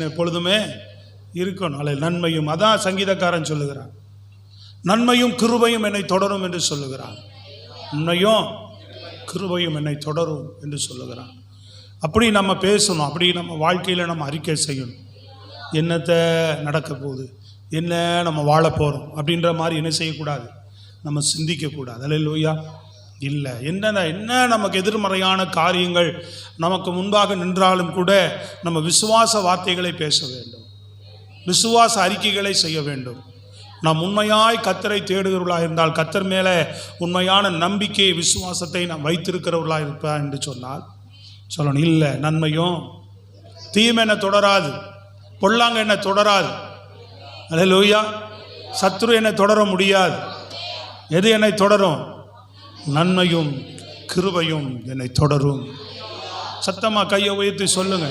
எப்பொழுதுமே இருக்கணும். அல்ல நன்மையும், அதான் சங்கீதக்காரன் சொல்லுகிறான், நன்மையும் கிருபையும் என்னை தொடரும் என்று சொல்லுகிறான். நன்மையும் கிருபையும் என்னை தொடரும் என்று சொல்லுகிறான். அப்படி நம்ம பேசணும், அப்படி நம்ம வாழ்க்கையில் நம்ம அறிக்கை செய்யணும். என்னத்தை நடக்க போகுது, என்ன நம்ம வாழ போகிறோம் அப்படின்ற மாதிரி என்ன செய்யக்கூடாது, நம்ம சிந்திக்கக்கூடாது. அல்லேலூயா. இல்லை, என்ன நமக்கு எதிர்மறையான காரியங்கள் நமக்கு முன்பாக நின்றாலும் கூட நம்ம விசுவாச வார்த்தைகளை பேச வேண்டும், விசுவாச அறிக்கைகளை செய்ய வேண்டும். நாம் உண்மையாய் கர்த்தரை தேடுகிறவர்களாக இருந்தால், கர்த்தர் மேலே உண்மையான நம்பிக்கை விசுவாசத்தை நாம் வைத்திருக்கிறவர்களாக இருப்பார் என்று சொன்னால் சொல்லணும். இல்லை, நன்மையும் தீமை என்னை தொடராது, பொல்லாங்க என்னை தொடராது. அல்லேலூயா. சத்துரு என்னை தொடர முடியாது. எது என்னை தொடரும்? நன்மையும் கிருபையும் என்னை தொடரும். சத்தமா கையை உயர்த்தி சொல்லுங்க,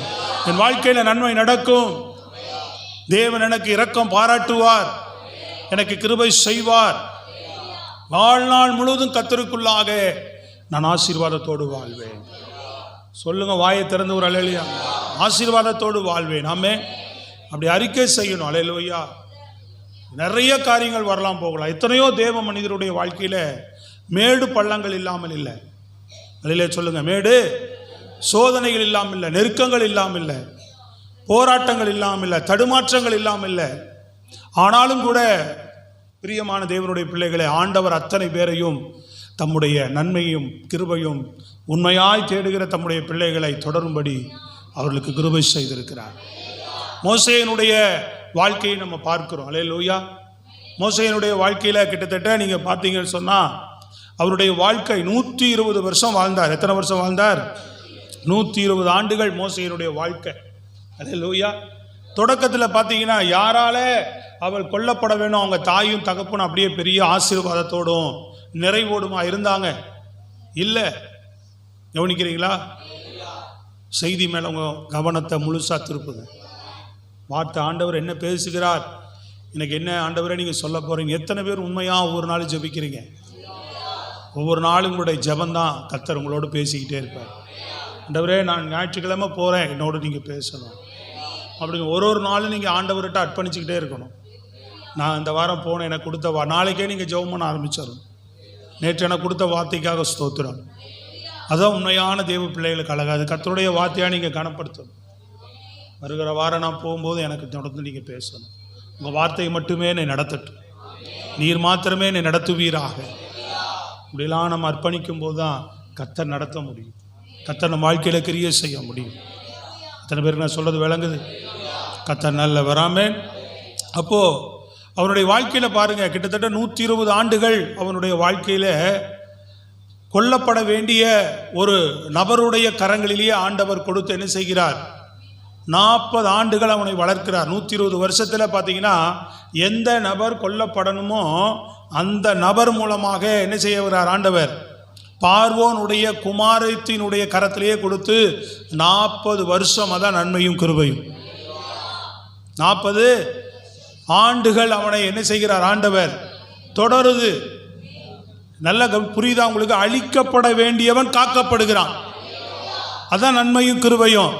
என் வாழ்க்கையில் நன்மை நடக்கும். தேவன் எனக்கு இரக்கம் பாராட்டுவார், எனக்கு கிருபை செய்வார். வாழ்நாள் முழுவதும் கர்த்தருக்குள்ளாக நான் ஆசீர்வாதத்தோடு வாழ்வேன். சொல்லுங்க, வாயை திறந்து ஒரு அல்லேலூயா. ஆசீர்வாதத்தோடு வாழ்வேன். ஆமே, அப்படி அறிக்கை செய்யணும். அல்லேலூயா. நிறைய காரியங்கள் வரலாம் போகலாம். எத்தனையோ தேவ மனிதருடைய வாழ்க்கையில் மேடு பள்ளங்கள் இல்லாமல் இல்லை. அதிலே சொல்லுங்க, மேடு சோதனைகள் இல்லாமல் இல்லை, நெருக்கங்கள் இல்லாமல் இல்லை, போராட்டங்கள் இல்லாமல் இல்லை, தடுமாற்றங்கள் இல்லாமல் இல்லை. ஆனாலும் கூட பிரியமான தேவனுடைய பிள்ளைகளை, ஆண்டவர் அத்தனை பேரையும் தம்முடைய நன்மையும் கிருபையும் உண்மையாய் தேடுகிற தம்முடைய பிள்ளைகளை தொடரும்படி அவர்களுக்கு கிருபை செய்திருக்கிறார். மோசேயினுடைய வாழ்க்கையை நம்ம பார்க்கிறோம். அல்லேலூயா. மோசேயினுடைய வாழ்க்கையில் கிட்டத்தட்ட நீங்கள் பார்த்தீங்கன்னு சொன்னால் அவருடைய வாழ்க்கை 120 வருஷம் வாழ்ந்தார். எத்தனை வருஷம் வாழ்ந்தார்? 120 ஆண்டுகள் மோசேயினுடைய வாழ்க்கை. அல்லேலூயா. தொடக்கத்தில் பார்த்தீங்கன்னா யாரால அவள் கொல்லப்பட வேணும், அவங்க தாயும் தகப்பனும் அப்படியே பெரிய ஆசீர்வாதத்தோடும் நிறைவோடுமா இருந்தாங்க? இல்லை. கவனிக்கிறீங்களா? செய்தி மேலே உங்கள் கவனத்தை முழுசாக திருப்புங்க. வார்த்தை ஆண்டவர் என்ன பேசுகிறார், எனக்கு என்ன ஆண்டவரை நீங்கள் சொல்ல போகிறீங்க? எத்தனை பேர் உண்மையாக ஒவ்வொரு நாளும் ஜெபிக்கிறீங்க? ஒவ்வொரு நாளும் உங்களுடைய ஜெபந்தான் கர்த்தர் உங்களோடு பேசிக்கிட்டே இருப்பார். ஆண்டவரே, நான் ஞாயிற்றுக்கிழமை போகிறேன், என்னோடு நீங்கள் பேசணும் அப்படிங்க. ஒரு நாளும் நீங்கள் ஆண்டவர்கிட்ட அர்ப்பணிச்சுக்கிட்டே இருக்கணும். நான் இந்த வாரம் போனேன், எனக்கு கொடுத்த நாளைக்கே நீங்கள் ஜெபம் பண்ண ஆரம்பிச்சிடணும். நேற்று எனக்கு கொடுத்த வார்த்தைக்காக ஸ்தோத்திரம். அதுதான் உண்மையான தேவ பிள்ளைகளுக்கு அழகாது. கர்த்தருடைய வார்த்தையாக நீங்கள் கனப்படுத்தணும். வருகிற வாரம் நான் போகும்போது எனக்கு தொடர்ந்து நீங்கள் பேசணும். உங்கள் வார்த்தையை மட்டுமே என்னை நடத்தட்டும், நீர் மாத்திரமே என்னை நடத்துவீராக. இப்படிலாம் நம்ம அர்ப்பணிக்கும் போது தான் கர்த்தர் நடத்த முடியும், கர்த்தர் நம்ம வாழ்க்கையில் கிரியை செய்ய முடியும். அத்தனை பேருக்கு நான் சொல்கிறது விளங்குது? கர்த்தர் நல்ல வராமேன். அப்போது அவனுடைய வாழ்க்கையில் பாருங்கள், கிட்டத்தட்ட 120 ஆண்டுகள் அவனுடைய வாழ்க்கையில் கொல்லப்பட வேண்டிய ஒரு நபருடைய கரங்களிலேயே ஆண்டவர் கொடுத்து என்ன செய்கிறார்? 40 ஆண்டுகள் அவனை வளர்க்கிறார். 120 வருஷத்தில் பார்த்தீங்கன்னா எந்த நபர் கொல்லப்படணுமோ அந்த நபர் மூலமாக என்ன செய்கிறார் ஆண்டவர்? பார்வோனுடைய குமாரத்தினுடைய கரத்திலேயே கொடுத்து 40 வருஷம், அதான் நன்மையும் கிருபையும். 40 ஆண்டுகள் அவனை என்ன செய்கிறார் ஆண்டவர்? தொடருது. நல்ல புரியுதா உங்களுக்கு? அழிக்கப்பட வேண்டியவன் காக்கப்படுகிறான். அதான் நன்மையும் கிருபையும்.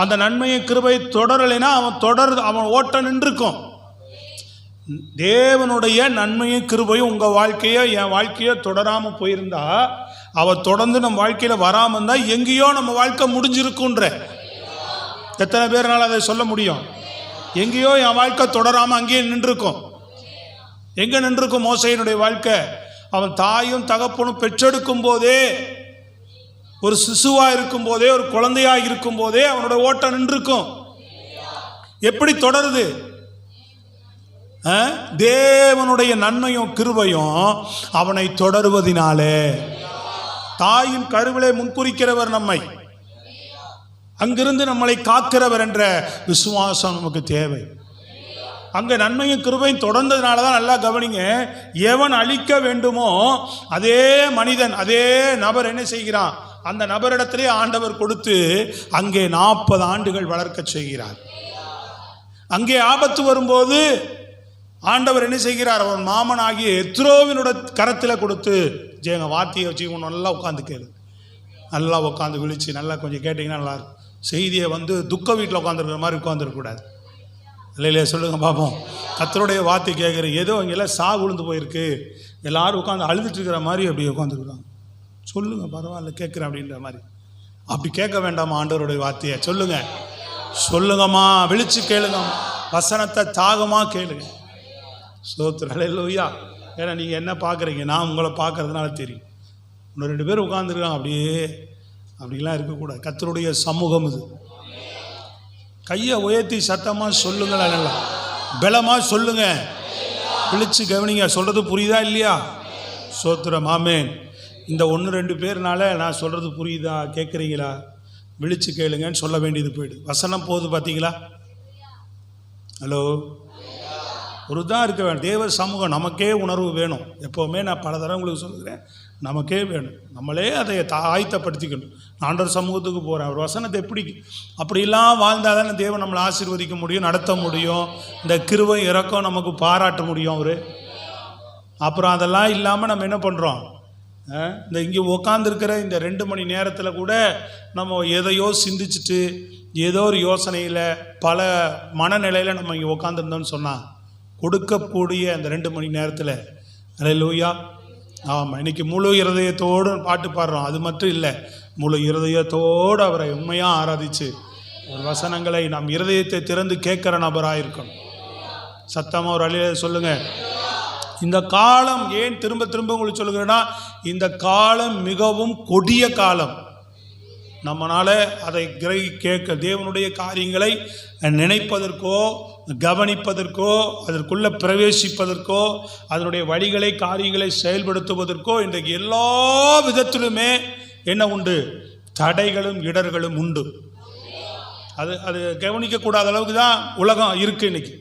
அந்த நன்மையும் கிருபை தொடரலைன்னா அவன் ஓட்ட நின்றுக்கும். தேவனுடைய நன்மையும் கிருபையும் உங்கள் வாழ்க்கையை என் வாழ்க்கையை தொடராமல் போயிருந்தா, அவள் தொடர்ந்து நம்ம வாழ்க்கையில் வராமல் இருந்தால் எங்கேயோ நம்ம வாழ்க்கை முடிஞ்சிருக்குன்ற. எத்தனை பேர்னால அதை சொல்ல முடியும்? எங்கேயோ என் வாழ்க்கை தொடராமல் அங்கேயே நின்றுருக்கும். எங்கே நின்றுருக்கும் மோசேயினுடைய வாழ்க்கை? அவன் தாயும் தகப்பனும் பெற்றெடுக்கும் போதே, ஒரு சிசுவாக இருக்கும் போதே, ஒரு குழந்தையாக இருக்கும் போதே அவனோட ஓட்டம் நின்றுருக்கும். எப்படி தொடருது? தேவனுடைய நன்மையும் கிருபையும் அவனை தொடருவதினாலே. தாயின் கருவிலே முன்குறிக்கிறவர் நம்மை, அங்கிருந்து நம்மளை காக்கிறவர் என்ற விசுவாசம் நமக்கு தேவை. அங்கே நன்மையும் கிருபையும் தொடர்ந்ததுனால தான், நல்லா கவனிங்க, எவன் அழிக்க வேண்டுமோ அதே மனிதன், அதே நபர் என்ன செய்கிறான்? அந்த நபரிடத்திலே ஆண்டவர் கொடுத்து அங்கே 40 ஆண்டுகள் வளர்க்க செய்கிறார். அங்கே ஆபத்து வரும்போது ஆண்டவர் என்ன செய்கிறார்? அவன் மாமன் ஆகிய எத்ரோவினோட கரத்தில் கொடுத்து, எங்கள் வார்த்தையை வச்சு இவன் நல்லா உட்காந்து கேளு, நல்லா உட்காந்து விழிச்சு நல்லா கொஞ்சம் கேட்டிங்கன்னா நல்லாயிருக்கும். செய்தியை துக்க வீட்டில் உட்காந்துருக்கிற மாதிரி உட்காந்துருக்கக்கூடாது. இல்லையா? சொல்லுங்கள் பார்ப்போம். கர்த்தருடைய வார்த்தை கேட்குற ஏதோ இங்கெல்லாம் விழுந்து போயிருக்கு, எல்லோரும் உட்காந்து அழுதுட்டு இருக்கிற மாதிரி அப்படி உட்காந்துருக்குறாங்க. சொல்லுங்கள் பரவாயில்ல கேட்குறேன் அப்படின்ற மாதிரி. அப்படி கேட்க வேண்டாமா ஆண்டவருடைய வார்த்தையை? சொல்லுங்கம்மா, விழிச்சு கேளுங்க, வசனத்தை தாகமாக கேளுங்க. ஸ்தோத்திரம். ஹல்லேலூயா. ஏன்னா நீங்கள் என்ன பார்க்குறீங்க, நான் உங்களை பார்க்கறதுனால தெரியும். இன்னும் 2 பேர் உட்காந்துருக்காங்க, அப்படிலாம் இருக்கக்கூடாது. கர்த்தருடைய சமூகம் இது. கையை உயர்த்தி சத்தமாக சொல்லுங்கள், நல்லா பலமாக சொல்லுங்க, விழிச்சு கவனிங்க. சொல்கிறது புரியுதா இல்லையா? ஸ்தோத்திரம். ஆமென். இந்த 1-2 பேர்னால நான் சொல்கிறது புரியுதா, கேட்குறீங்களா, விழிச்சு கேளுங்கன்னு சொல்ல வேண்டியது போயிடு. வசனம் போகுது பார்த்தீங்களா? ஹலோ, ஒரு தான் இருக்க வேணும். தேவ சமூகம் நமக்கே உணர்வு வேணும். எப்போவுமே நான் பல தடவை உங்களுக்கு சொல்லுகிறேன், நமக்கே வேணும். நம்மளே அதை ஆயத்தப்படுத்திக்கணும். ஆண்டவர் சமூகத்துக்கு போகிறேன், அவர் வசனத்தை அப்படிலாம் வாழ்ந்தால் தானே தேவன் நம்மளை ஆசீர்வதிக்க முடியும், நடத்த முடியும். இந்த கிருபை இரக்கம் நமக்கு பாராட்ட முடியும் அவர். அப்புறம் அதெல்லாம் இல்லாமல் நம்ம என்ன பண்ணுறோம்? இந்த இங்கே உக்காந்துருக்கிற இந்த 2 மணி நேரத்தில் கூட நம்ம எதையோ சிந்திச்சுட்டு ஏதோ ஒரு யோசனையில் பல மனநிலையில் நம்ம இங்கே உக்காந்துருந்தோம்னு சொன்னால் கொடுக்கக்கூடிய அந்த 2 மணி நேரத்தில் ஹல்லேலூயா. ஆமாம், இன்றைக்கி முழு இருதயத்தோடு பாட்டு பாடுறோம். அது மட்டும் இல்லை, முழு இருதயத்தோடு அவரை உண்மையாக ஆராதித்து ஒரு வசனங்களை நாம் இருதயத்தை திறந்து கேட்குற நபராக இருக்கணும். சத்தமாக ஒரு அழிய சொல்லுங்கள். இந்த காலம் ஏன் திரும்ப திரும்ப உங்களுக்கு சொல்லுகிறேன்னா, இந்த காலம் மிகவும் கொடிய காலம். நம்மளால் அதை கேட்க தேவனுடைய காரியங்களை நினைப்பதற்கோ கவனிப்பதற்கோ அதற்குள்ளே பிரவேசிப்பதற்கோ அதனுடைய வழிகளை காரியங்களை செயல்படுத்துவதற்கோ இன்றைக்கு எல்லா விதத்திலுமே என்ன உண்டு? தடைகளும் இடர்களும் உண்டு. அது கவனிக்கக்கூடாத அளவுக்கு தான் உலகம் இருக்குது இன்னைக்கு.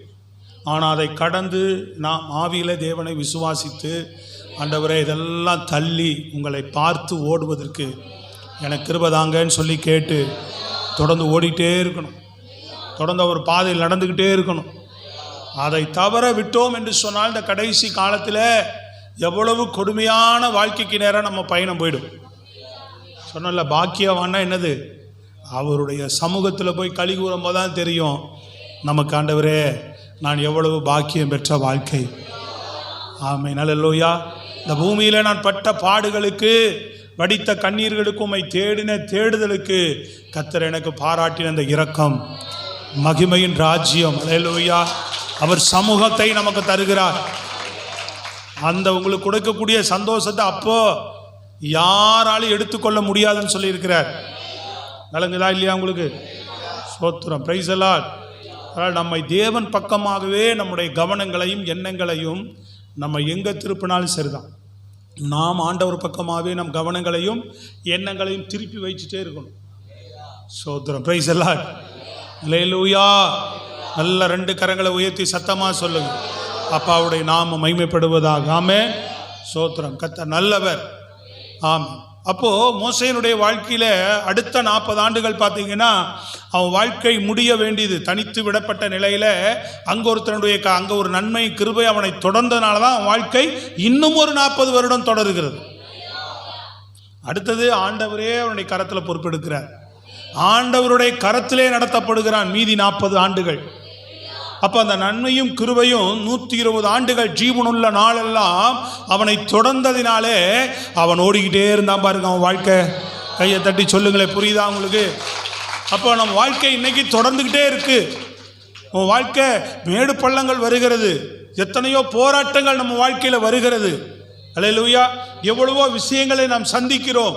ஆனால் அதை கடந்து நாம் ஆவியில் தேவனை விசுவாசித்து, ஆண்டவரே இதெல்லாம் தள்ளி உங்களை பார்த்து ஓடுவதற்கு எனக்கு கிருபை தாங்கன்னு சொல்லி கேட்டு தொடர்ந்து ஓடிக்கிட்டே இருக்கணும். தொடர்ந்து ஒரு பாதையில் நடந்துக்கிட்டே இருக்கணும். அதை தவற விட்டோம் என்று சொன்னால் இந்த கடைசி காலத்தில் எவ்வளவு கொடுமையான வாழ்க்கைக்கு நேரம் நம்ம பயணம் போயிடும். சொன்னல, பாக்கியவான்னா என்னது? அவருடைய சமூகத்தில் போய் களி கூறும்போது தான் தெரியும் நமக்கு, ஆண்டவரே நான் எவ்வளவு பாக்கியம் பெற்ற வாழ்க்கை. ஆமென். அல்லேலூயா. இந்த பூமியில் நான் பட்ட பாடுகளுக்கு, வடித்த கண்ணீர்களுக்கு, உம்மை தேடின தேடுதலுக்கு கர்த்தர் எனக்கு பாராட்டின அந்த இரக்கம், மகிமையின் ராஜ்யம். அல்லேலூயா. அவர் சமூகத்தை நமக்கு தருகிறார். அந்த உங்களுக்கு கொடுக்கக்கூடிய சந்தோஷத்தை அப்போ யாராலும் எடுத்துக்கொள்ள முடியாதுன்னு சொல்லியிருக்கிறார். விளங்குதா இல்லையா உங்களுக்கு? ஸ்தோத்திரம். Praise the Lord. அதனால் நம்மை தேவன் பக்கமாகவே நம்முடைய கவனங்களையும் எண்ணங்களையும் நம்ம எங்கே திருப்பினாலும் சரிதான், நாம் ஆண்டவர் பக்கமாகவே நம் கவனங்களையும் எண்ணங்களையும் திருப்பி வச்சுட்டே இருக்கணும். ஸ்தோத்திரம். Praise the Lord. அல்லேலூயா. நல்ல 2 கரங்களை உயர்த்தி சத்தமாக சொல்லுங்க. அப்பாவுடைய நாமம் மகிமைப்படுவதாக. ஆமென். ஸ்தோத்திரம். கர்த்தர் நல்லவர். ஆமென். அப்போது மோசேயினுடைய வாழ்க்கையில் அடுத்த 40 ஆண்டுகள் பார்த்தீங்கன்னா அவன் வாழ்க்கை முடிய வேண்டியது. தனித்து விடப்பட்ட நிலையில் அங்கே ஒரு நன்மை கிருபை அவனை தொடர்ந்தனால தான் அவன் வாழ்க்கை இன்னும் ஒரு 40 வருடம் தொடருகிறது. அடுத்தது ஆண்டவரே அவனுடைய கரத்தில் பொறுப்பெடுக்கிறார். ஆண்டவருடைய கரத்திலே நடத்தப்படுகிறான் மீதி 40 ஆண்டுகள். அப்போ அந்த நன்மையும் கிருபையும் 120 ஆண்டுகள் ஜீவனுள்ள நாளெல்லாம் அவனை தொடர்ந்ததினாலே அவன் ஓடிக்கிட்டே இருந்தான் பாருங்க. அவன் வாழ்க்கை கையை தட்டி சொல்லுங்களேன், புரியுதா உங்களுக்கு? அப்போ நம்ம வாழ்க்கை இன்னைக்கு தொடர்ந்துக்கிட்டே இருக்கு. உன் வாழ்க்கை மேடு பள்ளங்கள் வருகிறது, எத்தனையோ போராட்டங்கள் நம்ம வாழ்க்கையில் வருகிறது. அல்லேலூயா. எவ்வளவோ விஷயங்களை நாம் சந்திக்கிறோம்.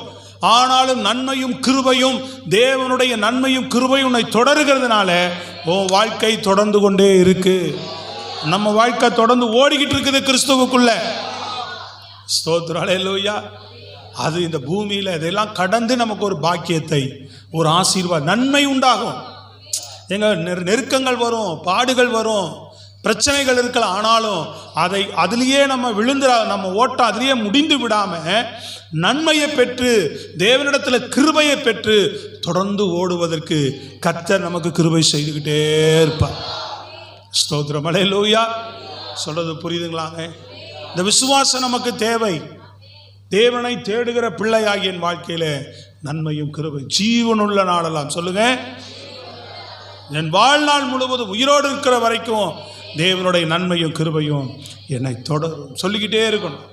ஆனாலும் நன்மையும் கிருபையும், தேவனுடைய நன்மையும் கிருபையும் உன்னை தொடருகிறதுனால உன் வாழ்க்கை தொடர்ந்து கொண்டே இருக்கு. நம்ம வாழ்க்கை தொடர்ந்து ஓடிக்கிட்டு இருக்குது கிறிஸ்துவுக்குள்ள. ஸ்தோத்திரம். அல்லேலூயா. அது இந்த பூமியில் இதெல்லாம் கடந்து நமக்கு ஒரு பாக்கியத்தை, ஒரு ஆசீர்வாதம், நன்மை உண்டாகும். எங்க நெருக்கங்கள் வரும், பாடுகள் வரும், பிரச்சனைகள் இருக்கலாம். ஆனாலும் அதிலேயே நம்ம நம்ம ஓட்டம் அதிலேயே முடிந்து விடாமல் நன்மையை பெற்று தேவனிடத்தில் கிருபையை பெற்று தொடர்ந்து ஓடுவதற்கு கர்த்தர் நமக்கு கிருபை செய்துக்கிட்டே இருப்பார். ஸ்தோத்திரம். அல்லேலூயா. சொல்றது புரியுதுங்களாங்க? இந்த விசுவாசம் நமக்கு தேவை. தேவனை தேடுகிற பிள்ளையாகிய என் வாழ்க்கையில நன்மையும் கிருபை ஜீவனுள்ள நாளெல்லாம், சொல்லுங்க, என் வாழ்நாள் முழுவதும் உயிரோடு இருக்கிற வரைக்கும் தேவனுடைய நன்மையும் கிருபையும் என்னை தொடரும். சொல்லிக்கிட்டே இருக்கணும்.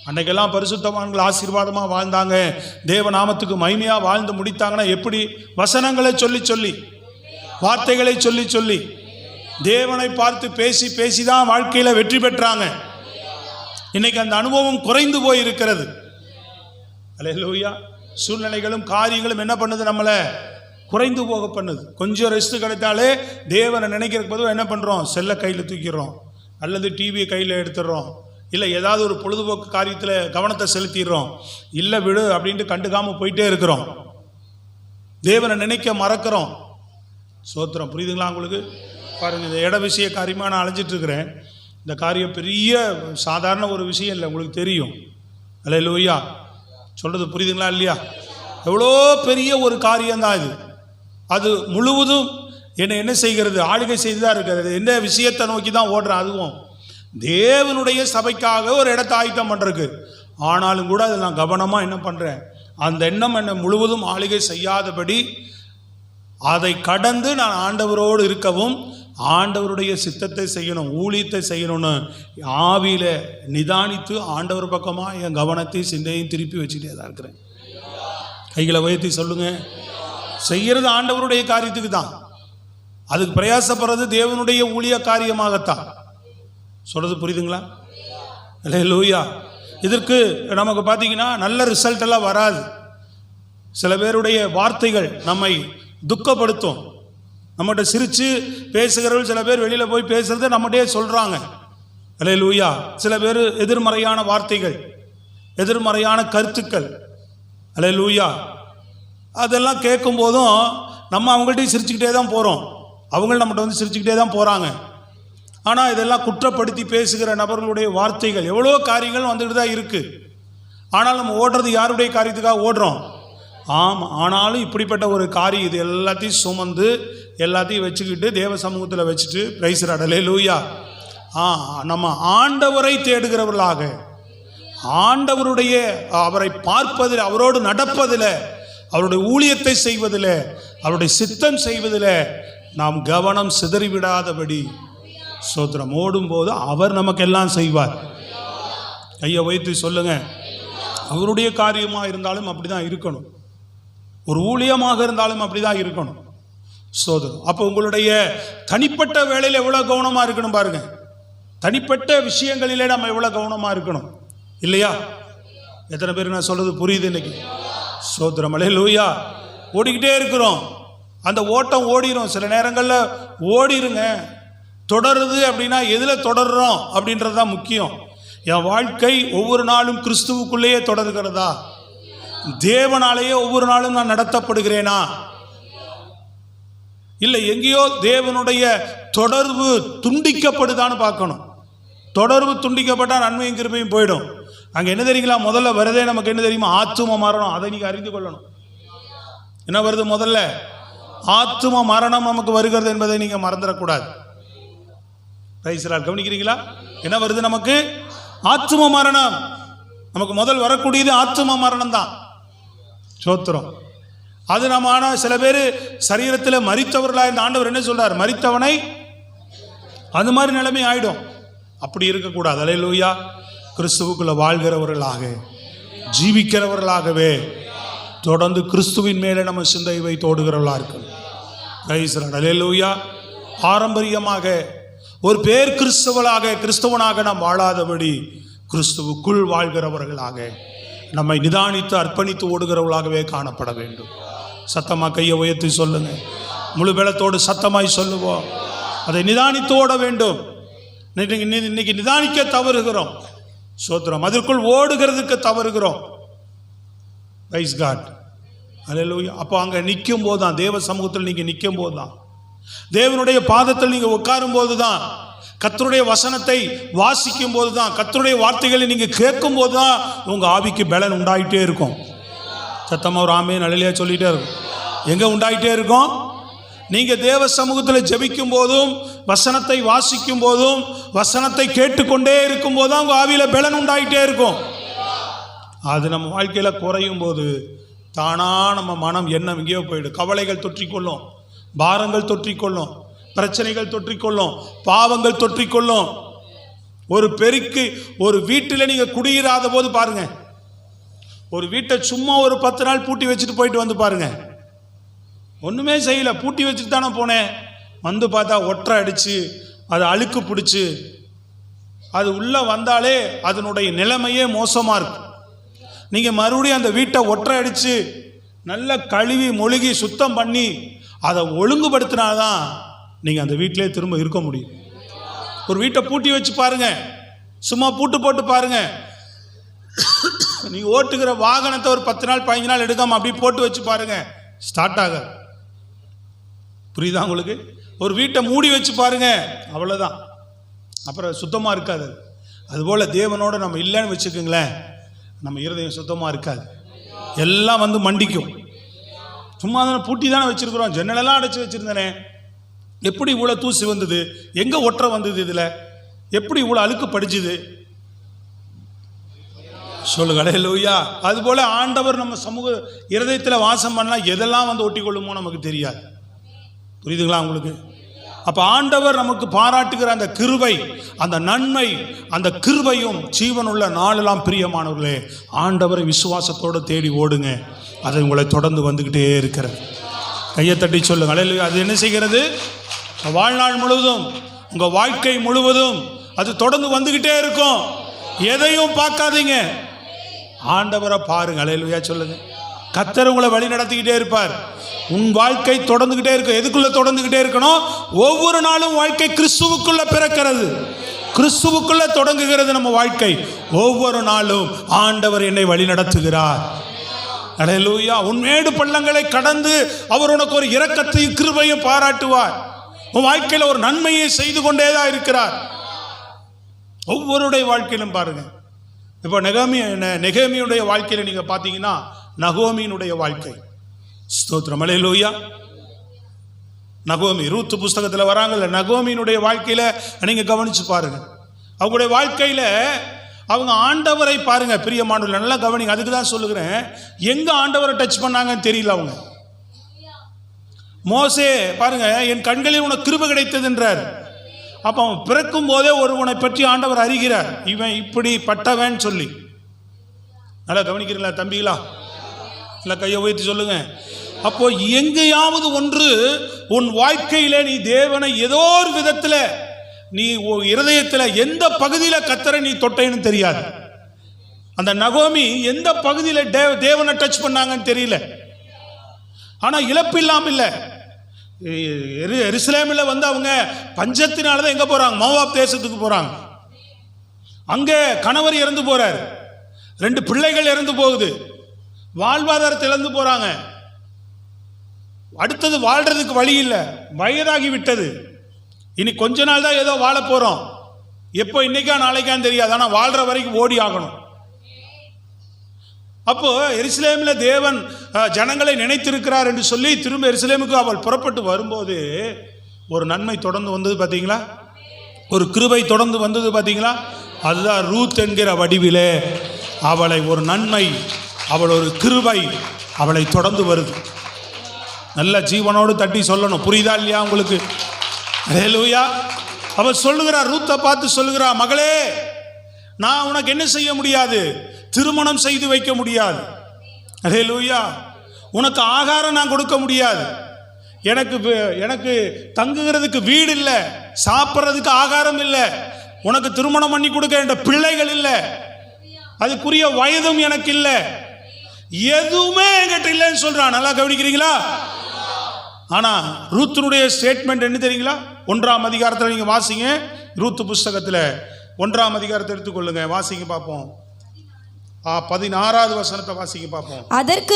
அன்னைக்கெல்லாம் பரிசுத்தவான்கள் ஆசீர்வாதமாக வாழ்ந்தாங்க, தேவ நாமத்துக்கு மகிமையாக வாழ்ந்து முடித்தாங்கன்னா எப்படி? வசனங்களை சொல்லி சொல்லி, வார்த்தைகளை சொல்லி சொல்லி, தேவனை பார்த்து பேசி பேசி தான் வாழ்க்கையில் வெற்றி பெற்றாங்க. இன்னைக்கு அந்த அனுபவம் குறைந்து போய் இருக்கிறது. அல்லேலூயா. சூழ்நிலைகளும் காரியங்களும் என்ன பண்ணுது? நம்மளை குறைந்து போக பண்ணுது. கொஞ்சம் ரெஸ்ட் கிடைத்தாலே தேவனை நினைக்கிறதுக்கு பதிலாக என்ன பண்ணுறோம்? செல்லை கையில் தூக்கிடுறோம், அல்லது டிவியை கையில் எடுத்துடுறோம், இல்லை ஏதாவது ஒரு பொழுதுபோக்கு காரியத்தில் கவனத்தை செலுத்திடுறோம், இல்லை விடு அப்படின்ட்டு கண்டுக்காமல் போயிட்டே இருக்கிறோம். தேவனை நினைக்க மறக்கிறோம். சோத்திரம். புரியுதுங்களா உங்களுக்கு? பாருங்கள், இந்த இட விஷய காரியமாக நான் அலைஞ்சிட்டு இருக்கிறேன். இந்த காரியம் பெரிய சாதாரண ஒரு விஷயம் இல்லை, உங்களுக்கு தெரியும். அல்லேலூயா. சொல்கிறது புரியுதுங்களா இல்லையா? எவ்வளோ பெரிய ஒரு காரியம்தான் இது. அது முழுவதும் என்னை என்ன செய்கிறது? ஆளுகை செய்து தான் இருக்கிறது. என்ன விஷயத்தை நோக்கி தான் ஓடுறேன். அதுவும் தேவனுடைய சபைக்காக ஒரு இடத்தை ஆயத்தம் பண்ணுறதுக்கு. ஆனாலும் கூட அதில் நான் கவனமாக என்ன பண்ணுறேன்? அந்த எண்ணம் என்னை முழுவதும் ஆளுகை செய்யாதபடி அதை கடந்து நான் ஆண்டவரோடு இருக்கவும், ஆண்டவருடைய சித்தத்தை செய்யணும், ஊழியத்தை செய்யணும்னு ஆவியில் நிதானித்து ஆண்டவர் பக்கமாக என் கவனத்தை சிந்தையும் திருப்பி வச்சுட்டே தான் இருக்கிறேன். கைகளை உயர்த்தி சொல்லுங்க. செய்கிறது ஆண்டவருடைய காரியத்துக்கு தான். அதுக்கு பிரயாசப்படுறது தேவனுடைய ஊழிய காரியமாகத்தான். சொல்றது புரியுதுங்களா? அல்லேலூயா. இதற்கு நமக்கு பார்த்தீங்கன்னா நல்ல ரிசல்ட் எல்லாம் வராது. சில பேருடைய வார்த்தைகள் நம்மை துக்கப்படுத்தும். நம்மகிட்ட சிரித்து பேசுகிறவர்கள் சில பேர் வெளியில் போய் பேசுகிறத நம்மகிட்டே சொல்கிறாங்க. அல்லேலூயா. சில பேர் எதிர்மறையான வார்த்தைகள், எதிர்மறையான கருத்துக்கள். அல்லேலூயா. அதெல்லாம் கேட்கும் போதும் நம்ம அவங்கள்ட்டையும் சிரிச்சுக்கிட்டே தான் போகிறோம், அவங்க நம்மகிட்ட வந்து சிரிச்சுக்கிட்டே தான் போகிறாங்க. ஆனால் இதெல்லாம் குற்றப்படுத்தி பேசுகிற நபர்களுடைய வார்த்தைகள், எவ்வளோ காரியங்கள் வந்துக்கிட்டு தான் இருக்குது. ஆனால் நம்ம ஓடுறது யாருடைய காரியத்துக்காக ஓடுறோம்? ஆமாம். ஆனாலும் இப்படிப்பட்ட ஒரு காரியம், இது எல்லாத்தையும் சுமந்து எல்லாத்தையும் வச்சுக்கிட்டு தேவ சமூகத்தில் வச்சுட்டு பிரைஸ் அல்லேலூயா. நம்ம ஆண்டவரை தேடுகிறவர்களாக, ஆண்டவருடைய அவரை பார்ப்பதில், அவரோடு நடப்பதில், அவருடைய ஊழியத்தை செய்வதில், அவருடைய சித்தம் செய்வதில் நாம் கவனம் சிதறிவிடாதபடி சோத்திரம் ஓடும்போது அவர் நமக்கெல்லாம் செய்வார். கையை வைத்து சொல்லுங்க. அவருடைய காரியமாக இருந்தாலும் அப்படி தான் இருக்கணும், ஒரு ஊழியமாக இருந்தாலும் அப்படி தான் இருக்கணும். சோதரம். அப்போ உங்களுடைய தனிப்பட்ட வேலையில் எவ்வளோ கவனமாக இருக்கணும் பாருங்க. தனிப்பட்ட விஷயங்களிலே நம்ம எவ்வளோ கவனமாக இருக்கணும் இல்லையா? எத்தனை பேருக்கு நான் சொல்றது புரியுது இன்னைக்கு? சோதரம். அல்லேலூயா. ஓடிக்கிட்டே இருக்கிறோம், அந்த ஓட்டம் ஓடிடும். சில நேரங்களில் ஓடிருங்க. தொடருது அப்படின்னா எதில் தொடர்றோம் அப்படின்றது தான் முக்கியம். என் வாழ்க்கை ஒவ்வொரு நாளும் கிறிஸ்துவுக்குள்ளேயே தொடர்கிறதா? தேவனாலேயே ஒவ்வொரு நாளும் நான் நடத்தப்படுகிறேனா? இல்லை எங்கேயோ தேவனுடைய தொடர்பு துண்டிக்கப்படுதான்னு பார்க்கணும். தொடர்பு துண்டிக்கப்பட்டால் நன்மையும் கிருபையும் போயிடும். அங்கே என்ன தெரியுங்களா? முதல்ல வருதே நமக்கு என்ன தெரியுமா? ஆத்தும மரணம். அதை நீங்கள் அறிந்து கொள்ளணும். என்ன வருது? முதல்ல ஆத்தும மரணம் நமக்கு வருகிறது என்பதை நீங்கள் மறந்துடக்கூடாது. கவனிக்கிறீங்களா? என்ன வருது நமக்கு? ஆத்தும மரணம். நமக்கு முதல் வரக்கூடியது ஆத்தும மரணம் தான். சோத்திரம். அது நம்ம. ஆனால் சில பேர் சரீரத்தில் மரித்தவர்களாக இந்த ஆண்டவர் என்ன சொல்றார்? மரித்தவனை அது மாதிரி நிலைமை ஆயிடும். அப்படி இருக்கக்கூடாது. அல்லேலூயா. கிறிஸ்துவுக்குள்ள வாழ்கிறவர்களாக, ஜீவிக்கிறவர்களாகவே தொடர்ந்து கிறிஸ்துவின் மேலே நம்ம சிந்தையை வைத்து ஓடுகிறவர்களாக இருக்கணும். Praise the Lord. அல்லேலூயா. பாரம்பரியமாக ஒரு பேர் கிறிஸ்தவனாக நாம் வாழாதபடி கிறிஸ்துவுக்குள் வாழ்கிறவர்களாக, நம்மை நிதானித்து அர்ப்பணித்து ஓடுகிறவர்களாகவே காணப்பட வேண்டும். சத்தமாக கையை உயர்த்தி சொல்லுங்க. முழு பலத்தோடு சத்தமாய் சொல்லுவோம். அதை நிதானித்து ஓட வேண்டும். இன்னைக்கு நிதானிக்க தவறுகிறோம். சோத்திரம். அதற்குள் ஓடுகிறதுக்கு தவறுகிறோம். Price God. அல்லேலூயா. அப்போ அங்கே நிற்கும் போது தான், தேவ சமூகத்தில் நீங்கள் நிற்கும் போது தான், தேவனுடைய பாதத்தில் நீங்கள் உட்காரும் போது தான், கர்த்தருடைய வசனத்தை வாசிக்கும் போது தான், கர்த்தருடைய வார்த்தைகளை நீங்கள் கேட்கும் போது தான் உங்கள் ஆவிக்கு பலன் உண்டாயிட்டே இருக்கும். சத்தமாக ஒரு ஆமென் அல்லேலூயா சொல்லிகிட்டே இருக்கும். எங்கே உண்டாயிட்டே இருக்கும்? நீங்க தேவ சமூகத்தில் ஜெபிக்கும் போதும் வசனத்தை வாசிக்கும் போதும் வசனத்தை கேட்டுக்கொண்டே இருக்கும் போதும் உங்க ஆவியில பலன் உண்டாயிட்டே இருக்கும். அது நம்ம வாழ்க்கையில குறையும் போது தானா நம்ம மனம் எண்ணம் எங்கேயோ போயிடும். கவலைகள் தொற்றிக்கொள்ளும், பாரங்கள் தொற்றிக்கொள்ளும், பிரச்சனைகள் தொற்றிக்கொள்ளும், பாவங்கள் தொற்றிக்கொள்ளும். ஒரு வீட்டில் நீங்க குடியிராத போது பாருங்க, ஒரு வீட்டை சும்மா ஒரு 10 நாள் பூட்டி வச்சுட்டு போயிட்டு வந்து பாருங்க. ஒன்றுமே செய்யலை, பூட்டி வச்சுட்டு தானே போனேன். வந்து பார்த்தா ஒற்றை அடித்து அது அழுக்கு பிடிச்சி அது உள்ளே வந்தாலே அதனுடைய நிலைமையே மோசமாக இருக்கும். நீங்கள் மறுபடியும் அந்த வீட்டை ஒற்றை அடித்து நல்லா கழுவி மொழுகி சுத்தம் பண்ணி அதை ஒழுங்குபடுத்தினாதான் நீங்கள் அந்த வீட்டிலே திரும்ப இருக்க முடியும். ஒரு வீட்டை பூட்டி வச்சு பாருங்கள், சும்மா பூட்டு போட்டு பாருங்கள். நீங்கள் ஓட்டுக்கிற வாகனத்தை ஒரு 10 நாள் 15 நாள் எடுக்காமல் அப்படி போட்டு வச்சு பாருங்கள், ஸ்டார்ட் ஆகாது. புரியுதா உங்களுக்கு? ஒரு வீட்டை மூடி வச்சு பாருங்க, அவ்வளோதான், அப்புறம் சுத்தமாக இருக்காது. அதுபோல் தேவனோட நம்ம இல்லைன்னு வச்சுக்கோங்களேன், நம்ம இருதயம் சுத்தமாக இருக்காது, எல்லாம் வந்து மண்டிக்கும். சும்மா தானே பூட்டி தானே வச்சுருக்குறோம், ஜன்னலெல்லாம் அடைச்சி வச்சுருந்தேனே, எப்படி இவ்வளோ தூசி வந்தது, எங்கே ஒற்றை வந்தது, இதில் எப்படி இவ்வளோ அழுக்கு படிச்சுது சொல்லுங்க. அல்லேலூயா. அதுபோல் ஆண்டவர் நம்ம சமூக இருதயத்தில் வாசம் பண்ணால் எதெல்லாம் வந்து ஒட்டி கொள்ளுமோ நமக்கு தெரியாது. புரியுதுங்களா உங்களுக்கு? அப்போ ஆண்டவர் நமக்கு பாராட்டுகிற அந்த கிருபை, அந்த நன்மை, அந்த கிருபையும் ஜீவனுள்ள நாளெல்லாம் பிரியமானவர்களே, ஆண்டவரை விசுவாசத்தோடு தேடி ஓடுங்க, அது உங்களை தொடர்ந்து வந்துக்கிட்டே இருக்கிறது. கையை தட்டி சொல்லுங்க. அல்லேலூயா. அது என்ன செய்கிறது? வாழ்நாள் முழுவதும், உங்கள் வாழ்க்கை முழுவதும் அது தொடர்ந்து வந்துக்கிட்டே இருக்கும். எதையும் பார்க்காதீங்க, ஆண்டவரை பாருங்க. அல்லேலூயா சொல்லுங்க. கர்த்தர் உங்களை வழி நடத்திக்கிட்டே இருப்பார். உன் வாழ்க்கை தொடர்ந்துகிட்டே இருக்கும். எதுக்குள்ள தொடர்ந்துகிட்டே இருக்கணும்? ஒவ்வொரு நாளும் வாழ்க்கை கிறிஸ்துவுக்குள்ள பிறக்கிறது, கிறிஸ்துவுக்குள்ள தொடங்குகிறது நம்ம வாழ்க்கை. ஒவ்வொரு நாளும் ஆண்டவர் என்னை வழி நடத்துகிறார். அல்லேலூயா. உன் மேடு பள்ளங்களை கடந்து அவர் உனக்கு ஒரு இரக்கத்தையும் கிருபையும் பாராட்டுவார். உன் வாழ்க்கையில் ஒரு நன்மையை செய்து கொண்டேதான் இருக்கிறார். ஒவ்வொருடைய வாழ்க்கையிலும் பாருங்க. இப்போ நெகேமியுடைய வாழ்க்கையில் நீங்க பார்த்தீங்கன்னா நகோமியினுடைய வாழ்க்கை, ஸ்தோத்திரம், அல்லேலூயா. நகோமி ரூத் புஸ்தகத்தில் வராங்கல்ல, நகோமியினுடைய வாழ்க்கையில் நீங்கள் கவனித்து பாருங்கள். அவங்களுடைய வாழ்க்கையில் அவங்க ஆண்டவரை பாருங்க, பிரியமானவர்களே, நல்லா கவனிங்க. அதுக்கு தான் சொல்லுகிறேன், எங்கே ஆண்டவரை டச் பண்ணாங்கன்னு தெரியல அவங்க. மோசே பாருங்க, என் கண்களில் உனக்கு கிருபை கிடைத்தது என்றார். அப்போ அவன் பிறக்கும் போதே ஒருவனை பற்றி ஆண்டவர் அறிகிறார், இவன் இப்படி பட்டவன் சொல்லி. நல்லா கவனிக்கிறீங்களா தம்பிகளா? இல்லை கையை உயர்த்தி சொல்லுங்க. அப்போ எங்கேயாவது ஒன்று உன் வாழ்க்கையில நீ தேவனை ஏதோ ஒரு விதத்தில் நீ இருதயத்தில் எந்த பகுதியில் கர்த்தரை நீ தொட்டேன்னு தெரியாது. அந்த நகோமி எந்த பகுதியில் தேவனை டச் பண்ணாங்கன்னு தெரியல. ஆனால் இழப்பு இல்லாமல் இல்லை. எருசலேமில் வந்து அவங்க பஞ்சத்தினால தான் எங்கே போகிறாங்க? மோவாப் தேசத்துக்கு போகிறாங்க. அங்கே கணவர் இறந்து போகிறார், 2 பிள்ளைகள் இறந்து போகுது, வாழ்வாதாரத்தை இழந்து போகிறாங்க. அடுத்தது வாழ்கிறதுக்கு வழி இல்லை, வயதாகி விட்டது. இனி கொஞ்ச நாள் தான் ஏதோ வாழ போகிறோம், எப்போ இன்னைக்கா நாளைக்கான்னு தெரியாது, ஆனால் வாழ்கிற வரைக்கும் ஓடி ஆகணும். அப்போ எருசலேமில் தேவன் ஜனங்களை நினைத்திருக்கிறார் என்று சொல்லி திரும்ப எருசலேமுக்கு அவள் புறப்பட்டு வரும்போது ஒரு நன்மை தொடர்ந்து வந்தது பார்த்தீங்களா? ஒரு கிருபை தொடர்ந்து வந்தது பார்த்தீங்களா? அதுதான் ரூத் என்கிற வடிவிலே அவளை ஒரு நன்மை, அவள் ஒரு கிருபை அவளை தொடர்ந்து வருது. நல்ல ஜீவனோடு தட்டி சொல்லணும். புரியுதா இல்லையா உங்களுக்கு? அல்லேலூயா. அவள் சொல்லுகிறார், ரூத்தை பார்த்து சொல்லுகிறார், மகளே, நான் உனக்கு என்ன செய்ய முடியாது? திருமணம் செய்து வைக்க முடியாது. அல்லேலூயா. உனக்கு ஆகாரம் நான் கொடுக்க முடியாது. எனக்கு தங்குகிறதுக்கு வீடு இல்லை, சாப்பிட்றதுக்கு ஆகாரம் இல்லை, உனக்கு திருமணம் பண்ணி கொடுக்க என்ற பிள்ளைகள் இல்லை, அதுக்குரிய வயதும் எனக்கு இல்லை, எதுவுமே என்கிட்ட இல்லைன்னு சொல்றான். நல்லா கவனிக்கிறீங்களா? ஆனா ரூத்தினுடைய ஸ்டேட்மெண்ட் என்ன தெரியுங்களா? 1ஆம் அதிகாரத்தில் நீங்க வாசிங்க, ரூத் புஸ்தகத்தில் 1ஆம் அதிகாரத்தை எடுத்துக்கொள்ளுங்க, வாசிங்க பார்ப்போம். 16வது வசனத்தை வாசிங்க பார்ப்போம். அதற்கு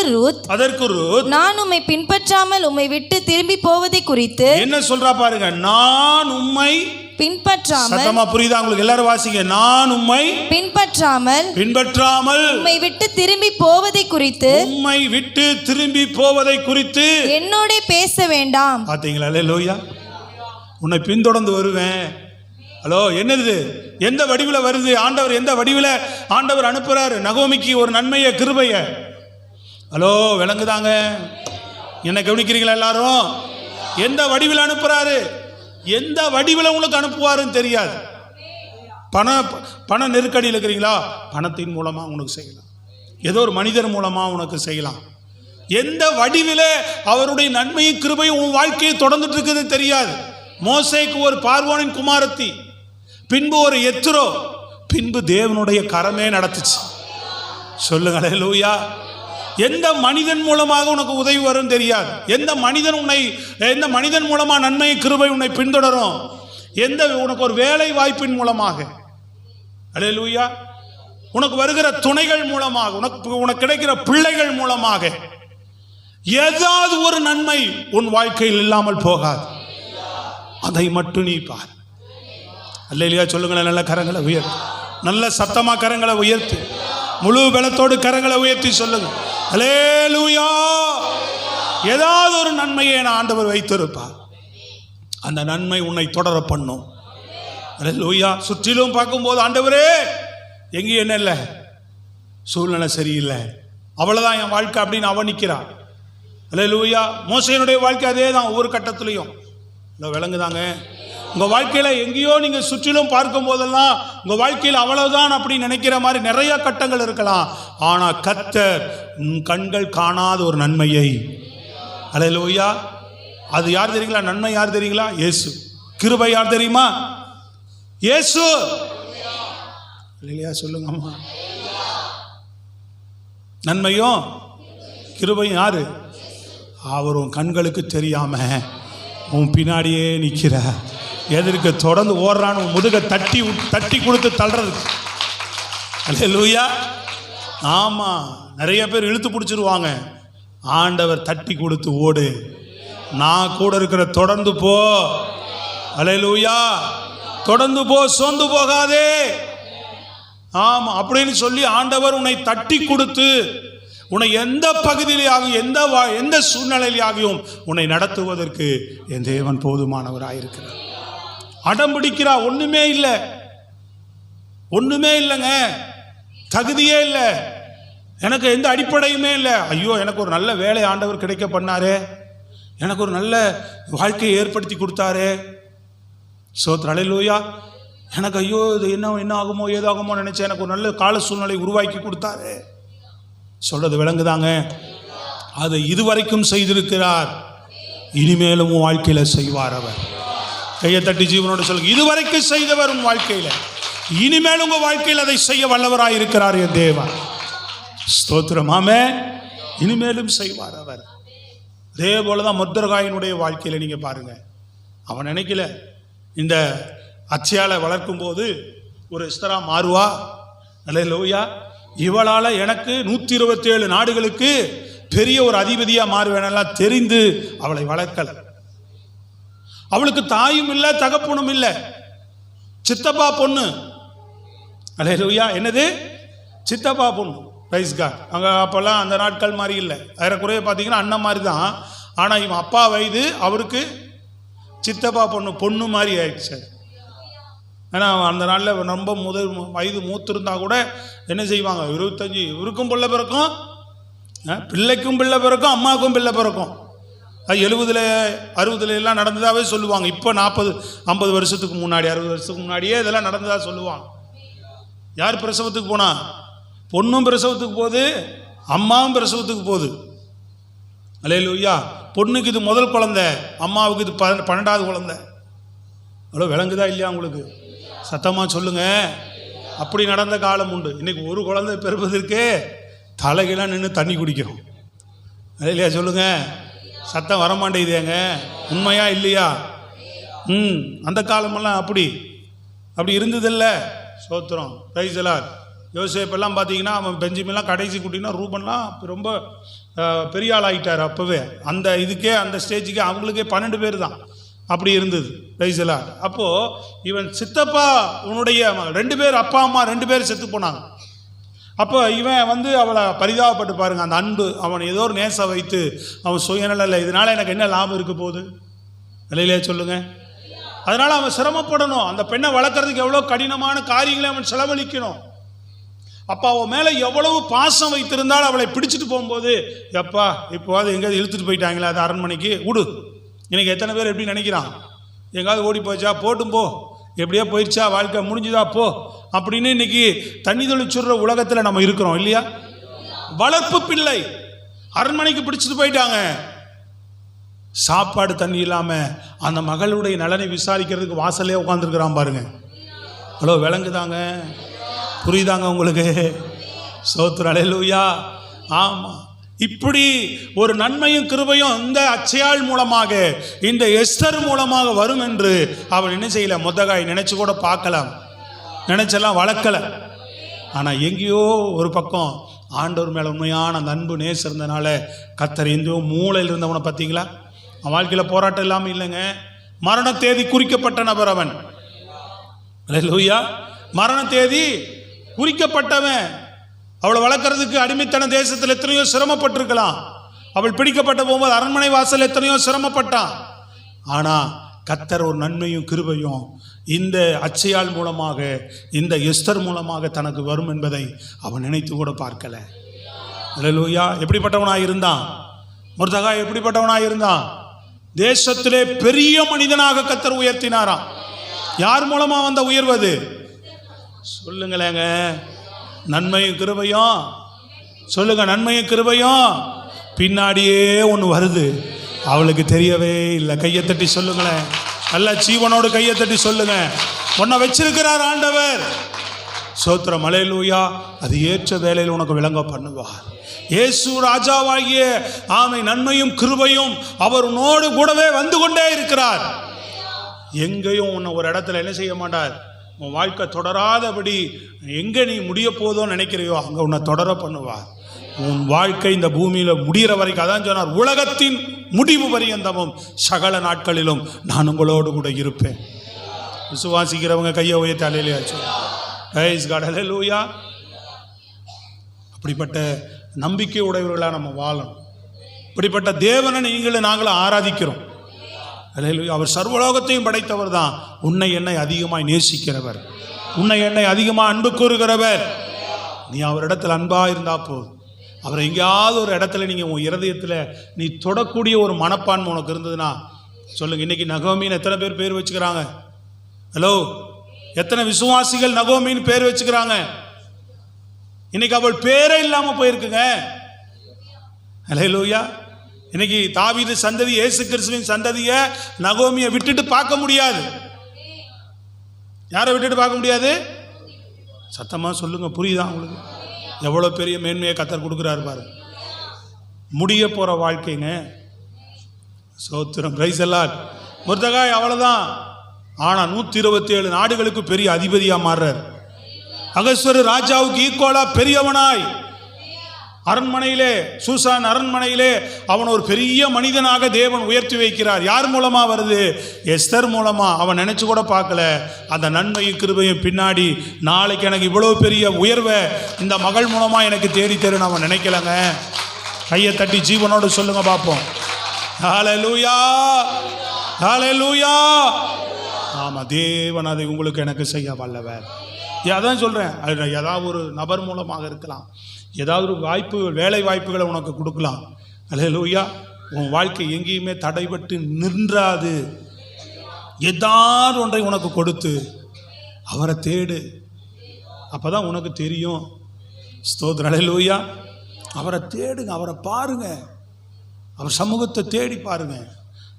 ரூத் நான் உம்மை பின்பற்றாமல் உம்மை விட்டு திரும்பி போவதை குறித்து என்ன சொல்றா பாருங்க. நான் உம்மை பின்பற்றாமல். சத்தமா புரியுதா உங்களுக்கு? எல்லாரும் வாசிங்க. நான் உம்மை பின்பற்றாமல் உம்மை விட்டு திரும்பி போவதை குறித்து என்னோட பேச வேண்டாம். பாத்தீங்களா? அல்லேலூயா. உன்னை பின்தொடர்ந்து வருவேன். ஹலோ, என்னது? எந்த வடிவில் வருது? ஆண்டவர் எந்த வடிவில் ஆண்டவர் அனுப்புறாரு? நகோமிக்கு ஒரு நன்மையை, கிருபையை. ஹலோ, விளங்குதாங்க? என்ன கவனிக்கிறீங்களா எல்லாரும்? எந்த வடிவில் அனுப்புறாரு? எந்த வடிவில் உங்களுக்கு அனுப்புவாருன்னு தெரியாது. பண நெருக்கடியில் இருக்கிறீங்களா? பணத்தின் மூலமா உனக்கு செய்யலாம். ஏதோ ஒரு மனிதர் மூலமா உனக்கு செய்யலாம். எந்த வடிவில் அவருடைய நன்மையும் கிருபையும் உன் வாழ்க்கையை தொடர்ந்துட்டு இருக்குது தெரியாது. மோசேக்கு ஒரு பார்வோனின் குமாரத்தி, பின்பு ஒரு எத்ரோ, பின்பு தேவனுடைய கரமே நடத்துச்சு. சொல்லுங்க அல்லேலூயா. எந்த மனிதன் மூலமாக உனக்கு உதவி வரும் தெரியாது. எந்த மனிதன் மூலமா நன்மை கிருபை உன்னை பின்தொடரும்? உனக்கு ஒரு வேலை வாய்ப்பின் மூலமாக, அல்லேலூயா, உனக்கு வருகிற துணைகள் மூலமாக, உனக்கு கிடைக்கிற பிள்ளைகள் மூலமாக ஏதாவது ஒரு நன்மை உன் வாழ்க்கையில் இல்லாமல் போகாது. அதை மட்டும் நீ பார். அல்லேலூயா. சொல்லுங்களேன். நல்ல கரங்களை உயர்த்து, நல்ல சத்தமா கரங்களை உயர்த்து, முழு பலத்தோடு கரங்களை உயர்த்தி சொல்லுங்க அல்லேலூயா. ஏதாவது ஒரு நன்மையை நான் ஆண்டவர் வைத்திருப்பார். அந்த நன்மை உன்னை தொடர பண்ணும். அல்லேலூயா. சுற்றிலும் பார்க்கும்போது ஆண்டவரே எங்கேயும் என்ன இல்லை, சூழ்நிலை சரியில்லை, அவ்வளவுதான் என் வாழ்க்கை அப்படின்னு அவன் நிற்கிறான். அல்லேலூயா. மோசேயினுடைய வாழ்க்கை அதே தான். ஒவ்வொரு கட்டத்திலையும் விளங்குதாங்க. உங்கள் வாழ்க்கையில் எங்கேயோ நீங்கள் சுற்றிலும் பார்க்கும் போதெல்லாம் உங்கள் வாழ்க்கையில் அவ்வளவுதான் அப்படி நினைக்கிற மாதிரி நிறைய கட்டங்கள் இருக்கலாம். ஆனால் கர்த்தர் கண்கள் காணாத ஒரு நன்மையை, அல்லேலூயா, அது யார் தெரியுங்களா? நன்மை யார் தெரியுங்களா? இயேசு. கிருபை யார் தெரியுமா? இயேசு. இல்லையா? சொல்லுங்க அம்மா. நன்மையும் கிருபையும் யாரு? அவரும் கண்களுக்கு தெரியாம உன் பின்னாடியே நிற்கிற, எதற்கு தொடர்ந்து ஓடுறான்னு முதுக தட்டி கொடுத்து தள்ளுறது. அல்லேலூயா. ஆமாம், நிறைய பேர் இழுத்து பிடிச்சிருவாங்க. ஆண்டவர் தட்டி கொடுத்து ஓடு, நான் கூட இருக்கிற, தொடர்ந்து போ. அல்லேலூயா. தொடர்ந்து போ, சோர்ந்து போகாதே. ஆமாம், அப்படின்னு சொல்லி ஆண்டவர் உன்னை தட்டி கொடுத்து உன்னை எந்த பகுதியிலாகவும் எந்த சூழ்நிலையிலாகவும் உன்னை நடத்துவதற்கு என் தேவன் போதுமானவராயிருக்கிறார். அடம்பிடிக்கிறா, ஒண்ணுமே இல்லைங்க, தகுதியே இல்லை, எனக்கு எந்த அடிப்படையுமே இல்லை. ஐயோ, எனக்கு ஒரு நல்ல வேலை ஆண்டவர் கிடைக்க பண்ணாரே, எனக்கு ஒரு நல்ல வாழ்க்கையை ஏற்படுத்தி கொடுத்தாரே, ஸ்தோத்திரம் அல்லேலூயா. எனக்கு ஐயோ இது என்ன ஆகுமோ ஏதாகுமோ நினைச்சேன், எனக்கு ஒரு நல்ல கால சூழ்நிலை உருவாக்கி கொடுத்தாரு. சொல்றது விளங்குதாங்க? அதை இதுவரைக்கும் செய்திருக்கிறார், இனிமேலும் உன் வாழ்க்கையில செய்வார். அவர் கையை தட்டி ஜீவனோடு சொல்லுங்க, இதுவரைக்கும் செய்தவர் உன் வாழ்க்கையில, இனிமேலும் உங்க வாழ்க்கையில் அதை செய்ய வல்லவராய் இருக்கிறார் என் தேவன். ஸ்தோத்திரம். ஆமென். இனிமேலும் செய்வார் அவர். அதே போலதான் மொர்தெகாயினுடைய வாழ்க்கையில நீங்க பாருங்க. அவன் நினைக்கல இந்த அச்சியாலை வளர்க்கும் போது ஒரு எஸ்தரா மாறுவா. அல்லேலூயா. இவளால் எனக்கு 127 நாடுகளுக்கு பெரிய ஒரு அதிபதியாக மாறுவேனெல்லாம் தெரிந்து அவளை வளர்க்கல. அவளுக்கு தாயும் இல்லை, தகப்பனும் இல்லை, சித்தப்பா பொண்ணு. அல்லேலூயா. என்னது? சித்தப்பா பொண்ணு. Praise God. அங்கே அப்போல்லாம் அந்த நாட்கள் மாதிரி இல்லை, ஏறக்குறைய பார்த்தீங்கன்னா அண்ணன் மாதிரி தான். ஆனால் இவன் அப்பா வயது, அவருக்கு சித்தப்பா பொண்ணு மாதிரி ஆயிடுச்சு. ஏன்னா அந்த நாளில் ரொம்ப வயது மூத்திருந்தா கூட என்ன செய்வாங்க, 25 இவருக்கும் பிள்ளை பிறக்கும், பிள்ளைக்கும் பிள்ளை பிறக்கும், அம்மாவுக்கும் பிள்ளை பிறக்கும். அது 70 60 எல்லாம் நடந்ததாகவே சொல்லுவாங்க. இப்போ 40 50 வருஷத்துக்கு முன்னாடி 60 வருஷத்துக்கு முன்னாடியே இதெல்லாம் நடந்ததாக சொல்லுவாங்க. யார் பிரசவத்துக்கு போனா? பொண்ணும் பிரசவத்துக்கு போகுது, அம்மாவும் பிரசவத்துக்கு போகுது. அல்லேலூயா. பொண்ணுக்கு இது முதல் குழந்தை, அம்மாவுக்கு இது 12வது குழந்தை. அவ்வளோ விளங்குதா இல்லையா உங்களுக்கு? சத்தமாக சொல்லுங்க. அப்படி நடந்த காலம் உண்டு. இன்னைக்கு ஒரு குழந்தை பிறப்பதற்கு தலைகெல்லாம் நின்று தண்ணி குடிக்கிறோம். இல்லையா? சொல்லுங்க. சத்தம் வரமாட்டேங்குதேங்க. உண்மையா இல்லையா? அந்த காலமெல்லாம் அப்படி இருந்ததில்ல. சோத்திரம். பிரைஸ் எல்லாம். யோசேப்பெல்லாம் பார்த்தீங்கன்னா அவன் பெஞ்சமின்லாம் கடைசி குட்டினா, ரூபன்லாம் ரொம்ப பெரிய ஆள் ஆகிட்டார் அப்போவே. அந்த இதுக்கே அந்த ஸ்டேஜுக்கே அவங்களுக்கே 12 பேர் தான். அப்படி இருந்தது. ரைசலா அப்போது இவன் சித்தப்பா உன்னுடைய 2 பேர் அப்பா அம்மா 2 பேர் செத்து போனாங்க. அப்போ இவன் வந்து அவளை பரிதாபப்பட்டு பாருங்க, அந்த அன்பு அவன் ஏதோ ஒரு நேசம் வைத்து அவன் சுயநலம் இல்லை, இதனால் எனக்கு என்ன லாபம் இருக்க போகுது இல்லையிலே சொல்லுங்கள். அதனால் அவன் சிரமப்படணும், அந்த பெண்ணை வளர்க்குறதுக்கு எவ்வளோ கடினமான காரியங்களை அவன் செலவழிக்கணும். அப்போ அவன் மேலே எவ்வளவு பாசம் வைத்திருந்தால் அவளை பிடிச்சிட்டு போகும்போது எப்பா இப்போது எங்கேயாவது இழுத்துட்டு போயிட்டாங்களா அது அரண்மனைக்கு விடு. இன்னைக்கு எத்தனை பேர் எப்படி நினைக்கிறான், எங்காவது ஓடி போச்சா போட்டும் போ, எப்படியோ போயிடுச்சா வாழ்க்கை முடிஞ்சுதா போ அப்படின்னு இன்னைக்கு தண்ணி தொழிச்சுடுற உலகத்தில் நம்ம இருக்கிறோம் இல்லையா. வளர்ப்பு பிள்ளை அரண்மனைக்கு பிடிச்சிட்டு போயிட்டாங்க, சாப்பாடு தண்ணி இல்லாமல் அந்த மகளுடைய நலனை விசாரிக்கிறதுக்கு வாசலே உட்காந்துருக்கிறான் பாருங்க. ஹலோ விளங்குதாங்க, புரியுதாங்க உங்களுக்கு? ஸ்தோத்திரம் அல்லேலூயா. ஆமாம், இப்படி ஒரு நன்மையும் கிருபையும் இந்த அச்சையாள் மூலமாக இந்த எஸ்தர் மூலமாக வரும் என்று அவள் என்ன செய்யல, மொர்தெகாய் நினைச்சு கூட பார்க்கலாம், நினைச்செல்லாம் வளர்க்கல. ஆனால் எங்கேயோ ஒரு பக்கம் ஆண்டவர் மேலே உண்மையான அந்த அன்பு நேசம் இருந்தனால கர்த்தர் எங்கேயோ மூளையில் இருந்தவனை பார்த்தீங்களா, அவன் வாழ்க்கையில் போராட்டம் இல்லாமல் இல்லைங்க, மரண தேதி குறிக்கப்பட்ட நபர் அவன். அல்லேலூயா, மரண தேதி குறிக்கப்பட்டவன். அவளை வளர்க்கறதுக்கு அடிமைத்தன தேசத்தில் எத்தனையோ சிரமப்பட்டிருக்கலாம், அவள் பிடிக்கப்பட்ட போகும்போது அரண்மனை வாசல் எத்தனையோ சிரமப்பட்டான். ஆனால் கர்த்தர் ஒரு நன்மையும் கிருபையும் இந்த அச்சையாள் மூலமாக இந்த எஸ்தர் மூலமாக தனக்கு வரும் என்பதை அவன் நினைத்து கூட பார்க்கல. அல்லேலூயா. எப்படிப்பட்டவனாக இருந்தான் மொர்தெகாய், எப்படிப்பட்டவனாக இருந்தான்? தேசத்திலே பெரிய மனிதனாக கர்த்தர் உயர்த்தினாராம். யார் மூலமா வந்த உயர்வது சொல்லுங்களேங்க? நன்மையும் கிருபையும் சொல்லுங்க, நன்மையும் கிருபையும் பின்னாடியே ஒன்று வருது, அவளுக்கு தெரியவே இல்லை. கையை தட்டி சொல்லுங்களேன், நல்ல ஜீவனோடு கையை தட்டி சொல்லுங்க, உன்னை வச்சிருக்கிறார் ஆண்டவர். ஸ்தோத்திரம் அல்லேலூயா. அது ஏற்ற வேளையில் உனக்கு விளங்க பண்ணுவார். இயேசு ராஜாவாகிய ஆமை நன்மையும் கிருபையும் அவர் உன்னோடு கூடவே வந்து கொண்டே இருக்கிறார். எங்கேயும் உன்னை ஒரு இடத்துல என்ன செய்ய மாட்டார், உன் வாழ்க்கை தொடராதபடி எங்கே நீ முடிய போதோன்னு நினைக்கிறையோ அங்கே உன்னை தொடர பண்ணுவார். உன் வாழ்க்கை இந்த பூமியில் முடிகிற வரைக்கும், அதான் சொன்னார், உலகத்தின் முடிவு பரியந்தமும் சகல நாட்களிலும் நான் உங்களோடு கூட இருப்பேன். விசுவாசிக்கிறவங்க கையை உயர்த்தி அல்லேலூயா. பிரைஸ் காட், அல்லேலூயா. அப்படிப்பட்ட நம்பிக்கை உடையவர்களாக நம்ம வாழணும். இப்படிப்பட்ட தேவனை நீங்களும் நாங்களும் ஆராதிக்கிறோம். அல்லேலூயா. அவர் சர்வலோகத்தையும் படைத்தவர் தான். உன்னை என்னை அதிகமாக நேசிக்கிறவர், உன்னை என்னை அதிகமாக அன்பு கூறுகிறவர். நீ அவரிடத்தில் அன்பாக இருந்தால் போதும். அவரை எங்கேயாவது ஒரு இடத்துல நீங்கள் உன் இருதயத்தில் நீ தொடக்கூடிய ஒரு மனப்பான்மை உனக்கு இருந்ததுன்னா சொல்லுங்கள். இன்றைக்கி நகோமின்னு எத்தனை பேர் வச்சுக்கிறாங்க? ஹலோ, எத்தனை விசுவாசிகள் நகோமின்னு பேர் வச்சுக்கிறாங்க? இன்னைக்கு அவள் பேரே இல்லாமல் போயிருக்குங்க. அல்லேலூயா. இன்னைக்கு தாவீது சந்ததி, இயேசு கிறிஸ்துவின் சந்ததியை நகோமியை விட்டுட்டு பார்க்க முடியாது. யாரை விட்டுட்டு பார்க்க முடியாது? சத்தமாக சொல்லுங்க, புரியுதா உங்களுக்கு? எவ்வளோ பெரிய மேன்மையை கர்த்தர் கொடுக்குறாரு பாரு. முடிய போகிற வாழ்க்கைங்க. ஸ்தோத்திரம், பிரைஸ் எல்லாம். மொர்தெகாய் அவ்வளோதான். ஆனால் 127 நாடுகளுக்கு பெரிய அதிபதியாக மாறுறார். அகஸ்வரு ராஜாவுக்கு ஈக்குவலாக பெரியவனாய் அரண்மனையிலே, சூசான் அரண்மனையிலே அவன் ஒரு பெரிய மனிதனாக தேவன் உயர்த்தி வைக்கிறார். யார் மூலமாக வருது? எஸ்தர் மூலமாக. அவன் நினச்சி கூட பார்க்கல. அந்த நன்மையும் கிருபையும் பின்னாடி நாளைக்கு எனக்கு இவ்வளோ பெரிய உயர்வை இந்த மகள் மூலமாக எனக்கு தேடி தருன்னு அவன் நினைக்கலங்க. கையை தட்டி ஜீவனோடு சொல்லுங்க பார்ப்போம். ஹல்லேலூயா, ஹல்லேலூயா. ஆமாம், தேவன் அதை உங்களுக்கு எனக்கு செய்ய வல்லவர். அதான் சொல்கிறேன், ஏதாவது ஒரு நபர் மூலமாக இருக்கலாம், ஏதாவது ஒரு வாய்ப்பு, வேலை வாய்ப்புகளை உனக்கு கொடுக்கலாம். அல்லேலூயா. உன் வாழ்க்கை எங்கேயுமே தடைபட்டு நின்றாது. ஏதாவது ஒன்றை உனக்கு கொடுத்து அவரை தேடு, அப்போ தான் உனக்கு தெரியும். ஸ்தோத்திரம், அல்லேலூயா. அவரை தேடுங்க, அவரை பாருங்க, அவர் சமூகத்தை தேடி பாருங்க,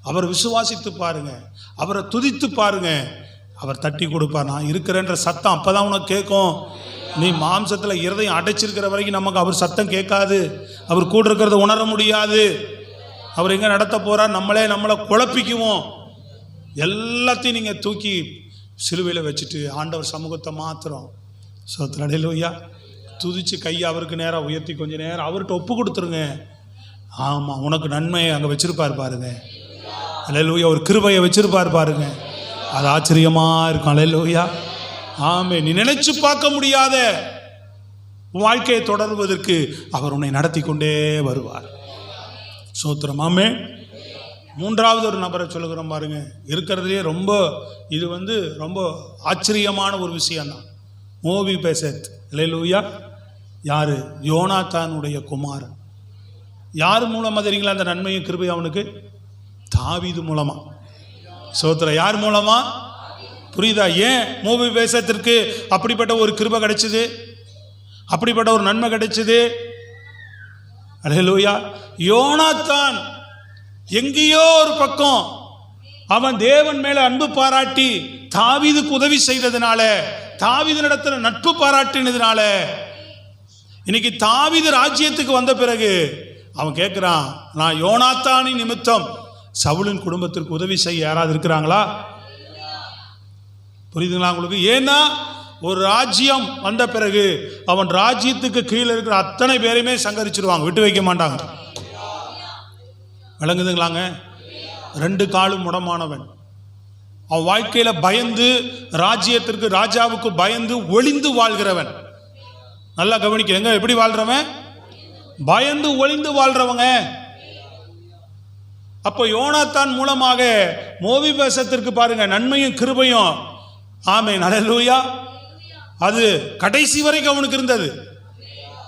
அவரை விசுவாசித்து பாருங்க, அவரை துதித்து பாருங்க. அவர் தட்டி கொடுப்பார். நான் இருக்கிறேன்ற சத்தம் அப்போ தான் உனக்கு கேட்கும். நீ மாம்சத்தில் இருதயம் அடைச்சிருக்கிற வரைக்கும் நமக்கு அவர் சத்தம் கேட்காது. அவர் கூட இருக்கிறத உணர முடியாது. அவர் எங்கே நடத்த போகிறார், நம்மளை குழப்பிக்குவோம். எல்லாத்தையும் நீங்கள் தூக்கி சிலுவையில் வச்சுட்டு ஆண்டவர் சமூகத்தை மாத்திரம் ஸ்தோத்திரம், அல்லேலூயா, துதிச்சு கையை அவருக்கு நேராக உயர்த்தி கொஞ்சம் நேரம் அவர்கிட்ட ஒப்பு கொடுத்துருங்க. ஆமாம், உனக்கு நன்மையை அங்கே வச்சுருப்பார் பாருங்க. அல்லேலூயா. ஒரு கிருபையை வச்சிருப்பார் பாருங்க, அது ஆச்சரியமா இருக்கும். அல்லேலூயா. ஆமே. நீ நினைச்சு பார்க்க முடியாத வாழ்க்கையை தொடர்வதற்கு அவர் உன்னை நடத்தி கொண்டே வருவார். சோத்திரம். ஆமே. மூன்றாவது ஒரு நபரை சொல்லுகிறோம் பாருங்க, இருக்கிறதுலே ரொம்ப இது ரொம்ப ஆச்சரியமான ஒரு விஷயம்தான். மோபிபேசேத். அல்லேலூயா. யாரு? யோனாத்தானுடைய குமாரன். யார் மூலமா தெரியுங்களா அந்த நன்மையும் கிருபை அவனுக்கு? தாவீது மூலமா. சோத்திரம். யார் மூலமா? புரியுதா? ஏன் மோபிபேசத்திற்கு அப்படிப்பட்ட ஒரு கிருபை கிடைச்சது, அப்படிப்பட்ட ஒரு நன்மை கிடைச்சது? அல்லேலூயா. யோனாத்தான் எங்கேயோ ஒரு பக்கம் அவன் தேவன் மேல அன்பு பாராட்டி தாவீதுக்கு உதவி செய்ததுனால, தாவீதினிடத்துல நட்பு பாராட்டினதுனால, இன்னைக்கு தாவீது ராஜ்யத்துக்கு வந்த பிறகு அவன் கேட்கிறான், நான் யோனாத்தானின் நிமித்தம் சவுலின் குடும்பத்திற்கு உதவி செய்ய யாராவது இருக்கிறாங்களா? புரியுதுங்களா உங்களுக்கு? ஏன்னா ஒரு ராஜ்யம் வந்த பிறகு அவன் ராஜ்யத்துக்கு கீழே இருக்கிற அத்தனை பேரையுமே சங்கரிச்சிருவாங்க, விட்டு வைக்க மாட்டாங்க. விளங்குதுங்களாங்க? 2 காலும் முடமானவன், அவன் வாழ்க்கையில பயந்து ராஜ்யத்திற்கு ராஜாவுக்கு பயந்து ஒளிந்து வாழ்கிறவன். நல்லா கவனிக்கிறேங்க, எப்படி வாழ்றவன்? பயந்து ஒளிந்து வாழ்றவங்க. அப்போ யோனாத்தான் மூலமாக மோபிபேசத்திற்கு பாருங்க நன்மையும் கிருபையும். ஆமென். அல்லேலூயா. அது கடைசி வரைக்கும் அவனுக்கு இருந்தது.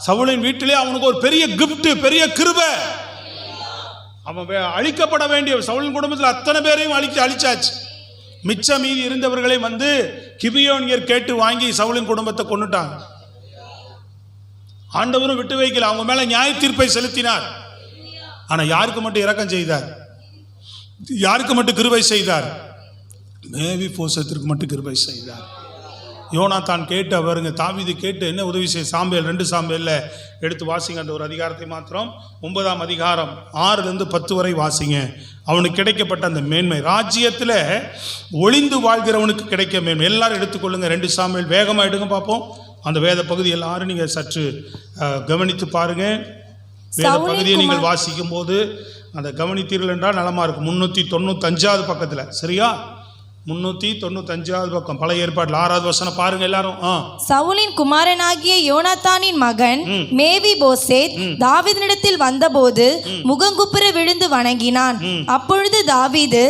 சவுலின் வீட்டிலே அவனுக்கு ஒரு பெரிய கிஃப்ட், பெரிய கிருபை. அவன் அழிக்கப்பட வேண்டிய சவுலின் குடும்பத்தில் அத்தனை பேரையும் அழிச்சாச்சு. மிச்ச மீதி இருந்தவர்களை கிபியோனியர் கேட்டு வாங்கி சவுலின் குடும்பத்தை கொன்னுட்டாங்க. ஆண்டவரும் விட்டு வைக்கல, அவங்க மேல நியாய தீர்ப்பை செலுத்தினார். ஆனா யாருக்கு மட்டும் இரக்கம் செய்தார்? யாருக்கு மட்டும் கிருபை செய்தார்? மேவிபோசேத்திற்கு மட்டும் கிருபை செய்தார். யோனாத்தான் கேட்டு அவருங்க தாவீது கேட்டு என்ன உதவி செய்ய? சாம்பேல் 2 சாம்பேல்ல எடுத்து வாசிங்க அந்த ஒரு அதிகாரத்தை மாத்திரம். 9ஆம் அதிகாரம் 6-10 வரை வாசிங்க. அவனுக்கு கிடைக்கப்பட்ட அந்த மேன்மை, ராஜ்யத்தில் ஒளிந்து வாழ்கிறவனுக்கு கிடைக்க மேன்மை. எல்லாரும் எடுத்துக்கொள்ளுங்க. 2 சாம்பேல் வேகமாக எடுங்க பார்ப்போம். அந்த வேத பகுதி எல்லாரும் நீங்கள் சற்று கவனித்து பாருங்க. வேத பகுதியை நீங்கள் வாசிக்கும் போது அந்த கவனித்தீர்கள் என்றால் நலமா இருக்கும். 395வது பக்கத்தில், சரியா? 395வது பக்கம், பழைய ஏற்பாட்டில் 6வது வசனம் பாருங்க எல்லாரும். சவுலின் குமாரனாகிய யோனாத்தானின் மகன் மேவிபோசேத் தாவீதினிடத்தில் வந்தபோது முகங்குப்புற விழுந்து வணங்கினான். அப்பொழுது தாவீது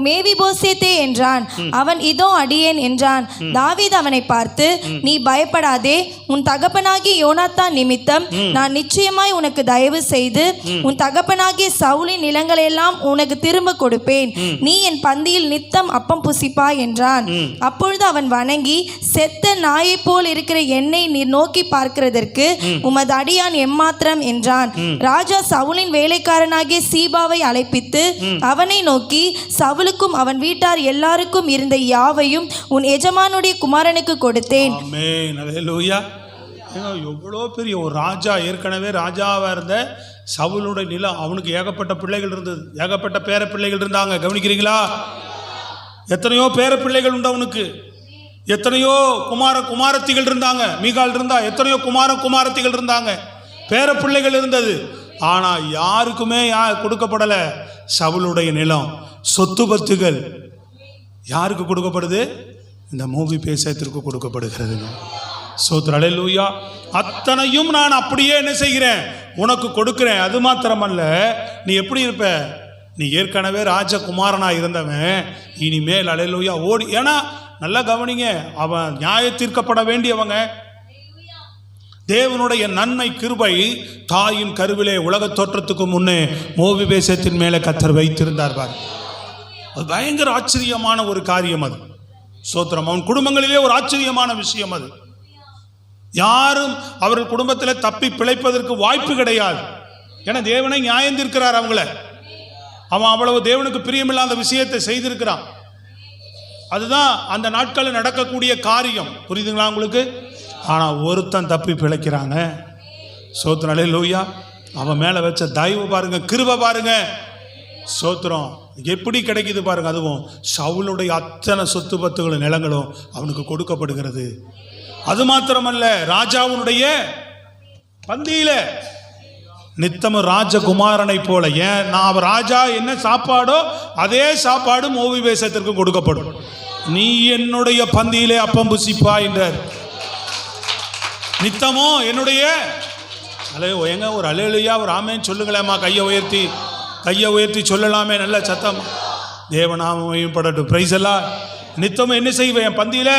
மேவிபோசேத்தே என்றான். அவன் இதோ அடியேன் என்றான். தாவீது அவனை பார்த்து, நீ பயப்படாதே, உன் தகப்பனாகிய யோனாத்தான் நிமித்தம் நான் நிச்சயமாய் உனக்கு தயவு செய்து உன் தகப்பனாகிய சவுலின் நிலங்களெல்லாம் உனக்கு திரும்ப கொடுப்பேன். நீ என் பந்தியில் நித்தம் அப்பம் புசிப்பாய் என்றான். அப்பொழுது அவன் வணங்கி, செத்த நாயை போல் இருக்கிற என்னை நீர் நோக்கி பார்க்கிறதற்கு உமது அடியான் எம்மாத்திரம் என்றான். ராஜா சவுலின் வேலைக்காரனாகிய சீபாவை அழைப்பித்து அவனை நோக்கி, சவுலுக்கும் அவன் வீட்டார் எல்லாருக்கும் இருந்த யாவையும் உன் எஜமானுடைய குமாரனுக்கு கொடுத்தேன். எவ்வளோ பெரிய ஒரு ராஜா, ஏற்கனவே ராஜாவா இருந்த சவுலுடைய நிலம், அவனுக்கு ஏகப்பட்ட பிள்ளைகள் இருந்தது, ஏகப்பட்ட பேர பிள்ளைகள் இருந்தாங்க. கவனிக்கிறீங்களா? எத்தனையோ பேர பிள்ளைகள் உண்டு அவனுக்கு, எத்தனையோ குமாரத்திகள் இருந்தாங்க. மீகால் இருந்தா, எத்தனையோ குமாரத்திகள் இருந்தாங்க, பேர பிள்ளைகள் இருந்தது. ஆனா யாருக்குமே கொடுக்கப்படல. சவுலுடைய நிலம், சொத்து பத்துகள் யாருக்கு கொடுக்கப்படுது? இந்த மோபிபேசேத்திற்கு கொடுக்கப்படுகிறது. சோத்ர. அல்லேலூயா. அத்தனையும் நான் அப்படியே என்ன செய்கிறேன்? உனக்கு கொடுக்கிறேன். அது மாத்திரமல்ல, நீ எப்படி இருப்ப? நீ ஏற்கனவே ராஜகுமாரனாக இருந்தவன், இனிமேல் அல்லேலூயா ஓடி. ஏன்னா நல்லா கவனிங்க, அவன் நியாய தீர்க்கப்பட வேண்டியவங்க. தேவனுடைய நன்மை கிருபை தாயின் கருவிலே உலக தோற்றத்துக்கு முன்னே மோபிபேசத்தின் மேலே கர்த்தர் வைத்திருந்தார். அது பயங்கர ஆச்சரியமான ஒரு காரியம் அது. சோத்திரம். அவன் குடும்பங்களிலே ஒரு ஆச்சரியமான விஷயம் அது. யாரும் அவர்கள் குடும்பத்தில் தப்பி பிழைப்பதற்கு வாய்ப்பு கிடையாது. ஏன்னா தேவனை நியாயம் தீர்க்கிறார் அவங்கள. அவன் அவ்வளவு தேவனுக்கு பிரியமில்லாத விஷயத்தை செய்திருக்கிறான். அதுதான் அந்த நாட்களில் நடக்கக்கூடிய காரியம். புரியுதுங்களா உங்களுக்கு? ஆனால் ஒருத்தன் தப்பி பிழைக்கிறாங்க. சோத்திரம். அல்லேலூயா. அவன் மேலே வச்ச தயவு பாருங்க, கிருபை பாருங்க. சோத்திரம். எப்படி கிடைக்குது பாருங்க. அதுவும் சவுலுடைய அத்தனை சொத்து பத்துகளும் நிலங்களும் அவனுக்கு கொடுக்கப்படுகிறது. அது மாத்திரமல்ல, ராஜாவுடைய பந்தியில நித்தமும் ராஜகுமாரனை போல. ஏன் நான் ராஜா என்ன சாப்பாடோ அதே சாப்பாடு மேவிபோசேத்திற்கு கொடுக்கப்படும். நீ என்னுடைய பந்தியிலே அப்பம் புசிப்பா என்றார். நித்தமோ என்னுடைய எங்க ஒரு அலேலுயா ஒரு ஆமேன்னு சொல்லுங்களேம்மா. கையை உயர்த்தி சொல்லலாமே நல்ல சத்தம். தேவநாமம் படட்டும். பிரைஸ் எல்லாம். நித்தமும் என்ன செய்வேன் பந்தியில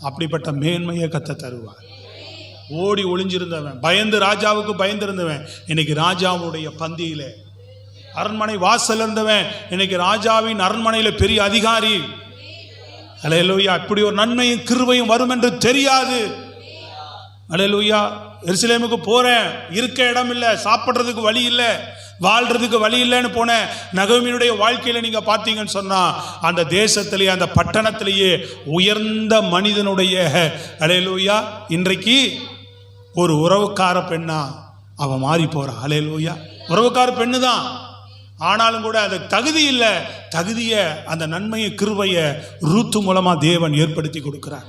அப்படிப்பட்ட மேன்மையை கத்த தருவார். ஓடி ஒளிஞ்சிருந்தவன், பயந்து ராஜாவுக்கு பயந்திருந்தவன், இன்னைக்கு ராஜாவுடைய பந்தியில அரண்மனை வாசல் இருந்தவன் இன்னைக்கு ராஜாவின் அரண்மனையில பெரிய அதிகாரி. அல்லேலூயா. இப்படி ஒரு நன்மையும் கிருபையும் வரும் என்று தெரியாது. அல்லேலூயா. எருசலேமுக்கு போறேன், இருக்க இடம் இல்லை, சாப்பிட்றதுக்கு வழி இல்லை, வாழ்றதுக்கு வழி இல்லைன்னு போனேன். நகோமியினுடைய வாழ்க்கையில நீங்க பார்த்தீங்கன்னு சொன்னா அந்த தேசத்திலேயே அந்த பட்டணத்திலேயே உயர்ந்த மனிதனுடைய அல்லேலூயா இன்றைக்கு ஒரு உறவுக்கார பெண்ணா அவ மாறி போறா. அல்லேலூயா. உறவுக்கார பெண்ணு தான், ஆனாலும் கூட அது தகுதி இல்லை. தகுதியை அந்த நன்மையை கிருபையை ரூத்து மூலமா தேவன் ஏற்படுத்தி கொடுக்கிறார்.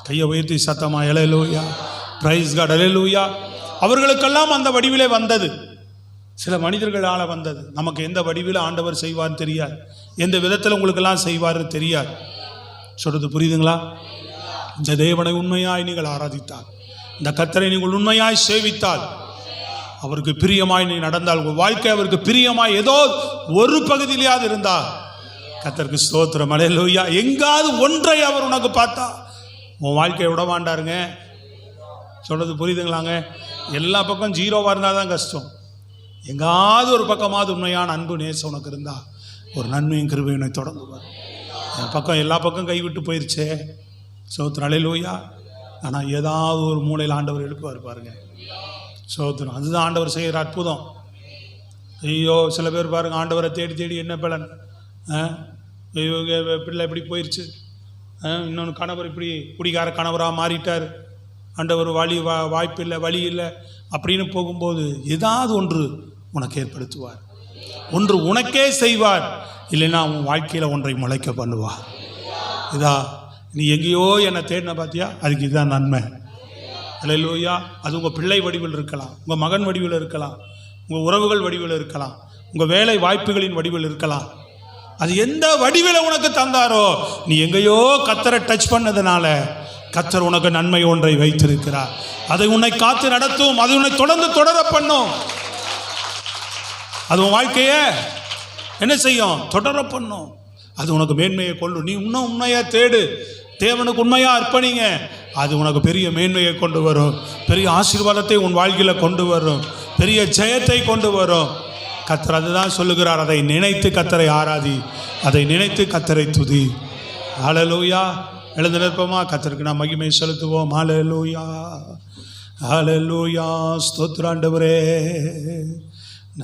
கையை உயர்த்தி சத்தமா அல்லேலூயா. Price God. அல்லேலூயா. அவர்களுக்கெல்லாம் அந்த வடிவிலே வந்தது, சில மனிதர்களால் வந்தது. நமக்கு எந்த வடிவில் ஆண்டவர் செய்வார்னு தெரியாது, எந்த விதத்தில் உங்களுக்கெல்லாம் செய்வார்னு தெரியாது. சொல்றது புரியுதுங்களா? இந்த தேவனை உண்மையாய் நீங்கள் ஆராதித்தால், இந்த கர்த்தரை நீங்கள் உண்மையாய் சேவித்தால், அவருக்கு பிரியமாய் நீ நடந்தால், உங்கள் வாழ்க்கை அவருக்கு பிரியமாய் ஏதோ ஒரு பகுதியிலேயாவது இருந்தா கர்த்தருக்கு ஸ்தோத்திரம். அல்லேலூயா. எங்காவது ஒன்றை அவர் உனக்கு பார்த்தா உன் வாழ்க்கையை விட மாட்டாருங்க. சொல்றது புரியுதுங்களாங்க? எல்லா பக்கம் ஜீரோவாக இருந்தால் தான் கஷ்டம். எங்காவது ஒரு பக்கமாவது உண்மையான அன்பு நேசம் உனக்கு இருந்தா ஒரு நன்மையும் கிருபையினை தொடங்குவார். என் பக்கம் எல்லா பக்கம் கைவிட்டு போயிடுச்சே, ஸ்தோத்திரம். அல்லேலூயா. ஆனால் ஏதாவது ஒரு மூலையில் ஆண்டவர் எழுப்புவார் பாருங்க. ஸ்தோத்திரம். அதுதான் ஆண்டவர் செய்கிற அற்புதம். ஐயோ சில பேர் பாருங்க, ஆண்டவரை தேடி தேடி என்ன பலன், ஐயோ பிள்ளை இப்படி போயிடுச்சு, இன்னொன்று கணவர் இப்படி குடிகார கணவராக மாறிட்டார், ஆண்டவர் வாய்ப்பு இல்லை, வழி இல்லை அப்படின்னு போகும்போது ஏதாவது ஒன்று உனக்கு ஏற்படுத்துவார், ஒன்று உனக்கே செய்வார். இல்லைன்னா உன் வாழ்க்கையில் ஒன்றை முளைக்க பண்ணுவார். இதா நீ எங்கேயோ என்னை தேடின பார்த்தியா, அதுக்கு இதுதான் நன்மை. அல்லேலூயா. அது உங்கள் பிள்ளை வடிவில் இருக்கலாம், உங்கள் மகன் வடிவில் இருக்கலாம், உங்கள் உறவுகள் வடிவில் இருக்கலாம், உங்கள் வேலை வாய்ப்புகளின் வடிவில் இருக்கலாம். அது எந்த வடிவில் உனக்கு தந்தாரோ, நீ எங்கேயோ கர்த்தரை டச் பண்ணதுனால கர்த்தர் உனக்கு நன்மை ஒன்றை வைத்திருக்கிறார். அதை உன்னை காத்து நடத்தும், அது உன்னை தொடர்ந்து தொடர பண்ணும். அது உன் வாழ்க்கையை என்ன செய்யும்? தொடர பண்ணும். அது உனக்கு மேன்மையை கொண்டு, நீ இன்னும் உண்மையா தேடு, தேவனுக்கு உண்மையா அர்ப்பணிங்க. அது உனக்கு பெரிய மேன்மையை கொண்டு வரும், பெரிய ஆசீர்வாதத்தை உன் வாழ்க்கையில் கொண்டு வரும், பெரிய ஜெயத்தை கொண்டு வரும். கர்த்தர் அதுதான் சொல்லுகிறார். அதை நினைத்து கர்த்தரை ஆராதி, அதை நினைத்து கர்த்தரை துதி. ஹல்லேலூயா. எழுந்து நிற்போமா? கர்த்தருக்கு நாம் மகிமை செலுத்துவோம். ஹல்லேலூயா. ஹல்லேலூயா. ஸ்தோத்திரம் ஆண்டவரே.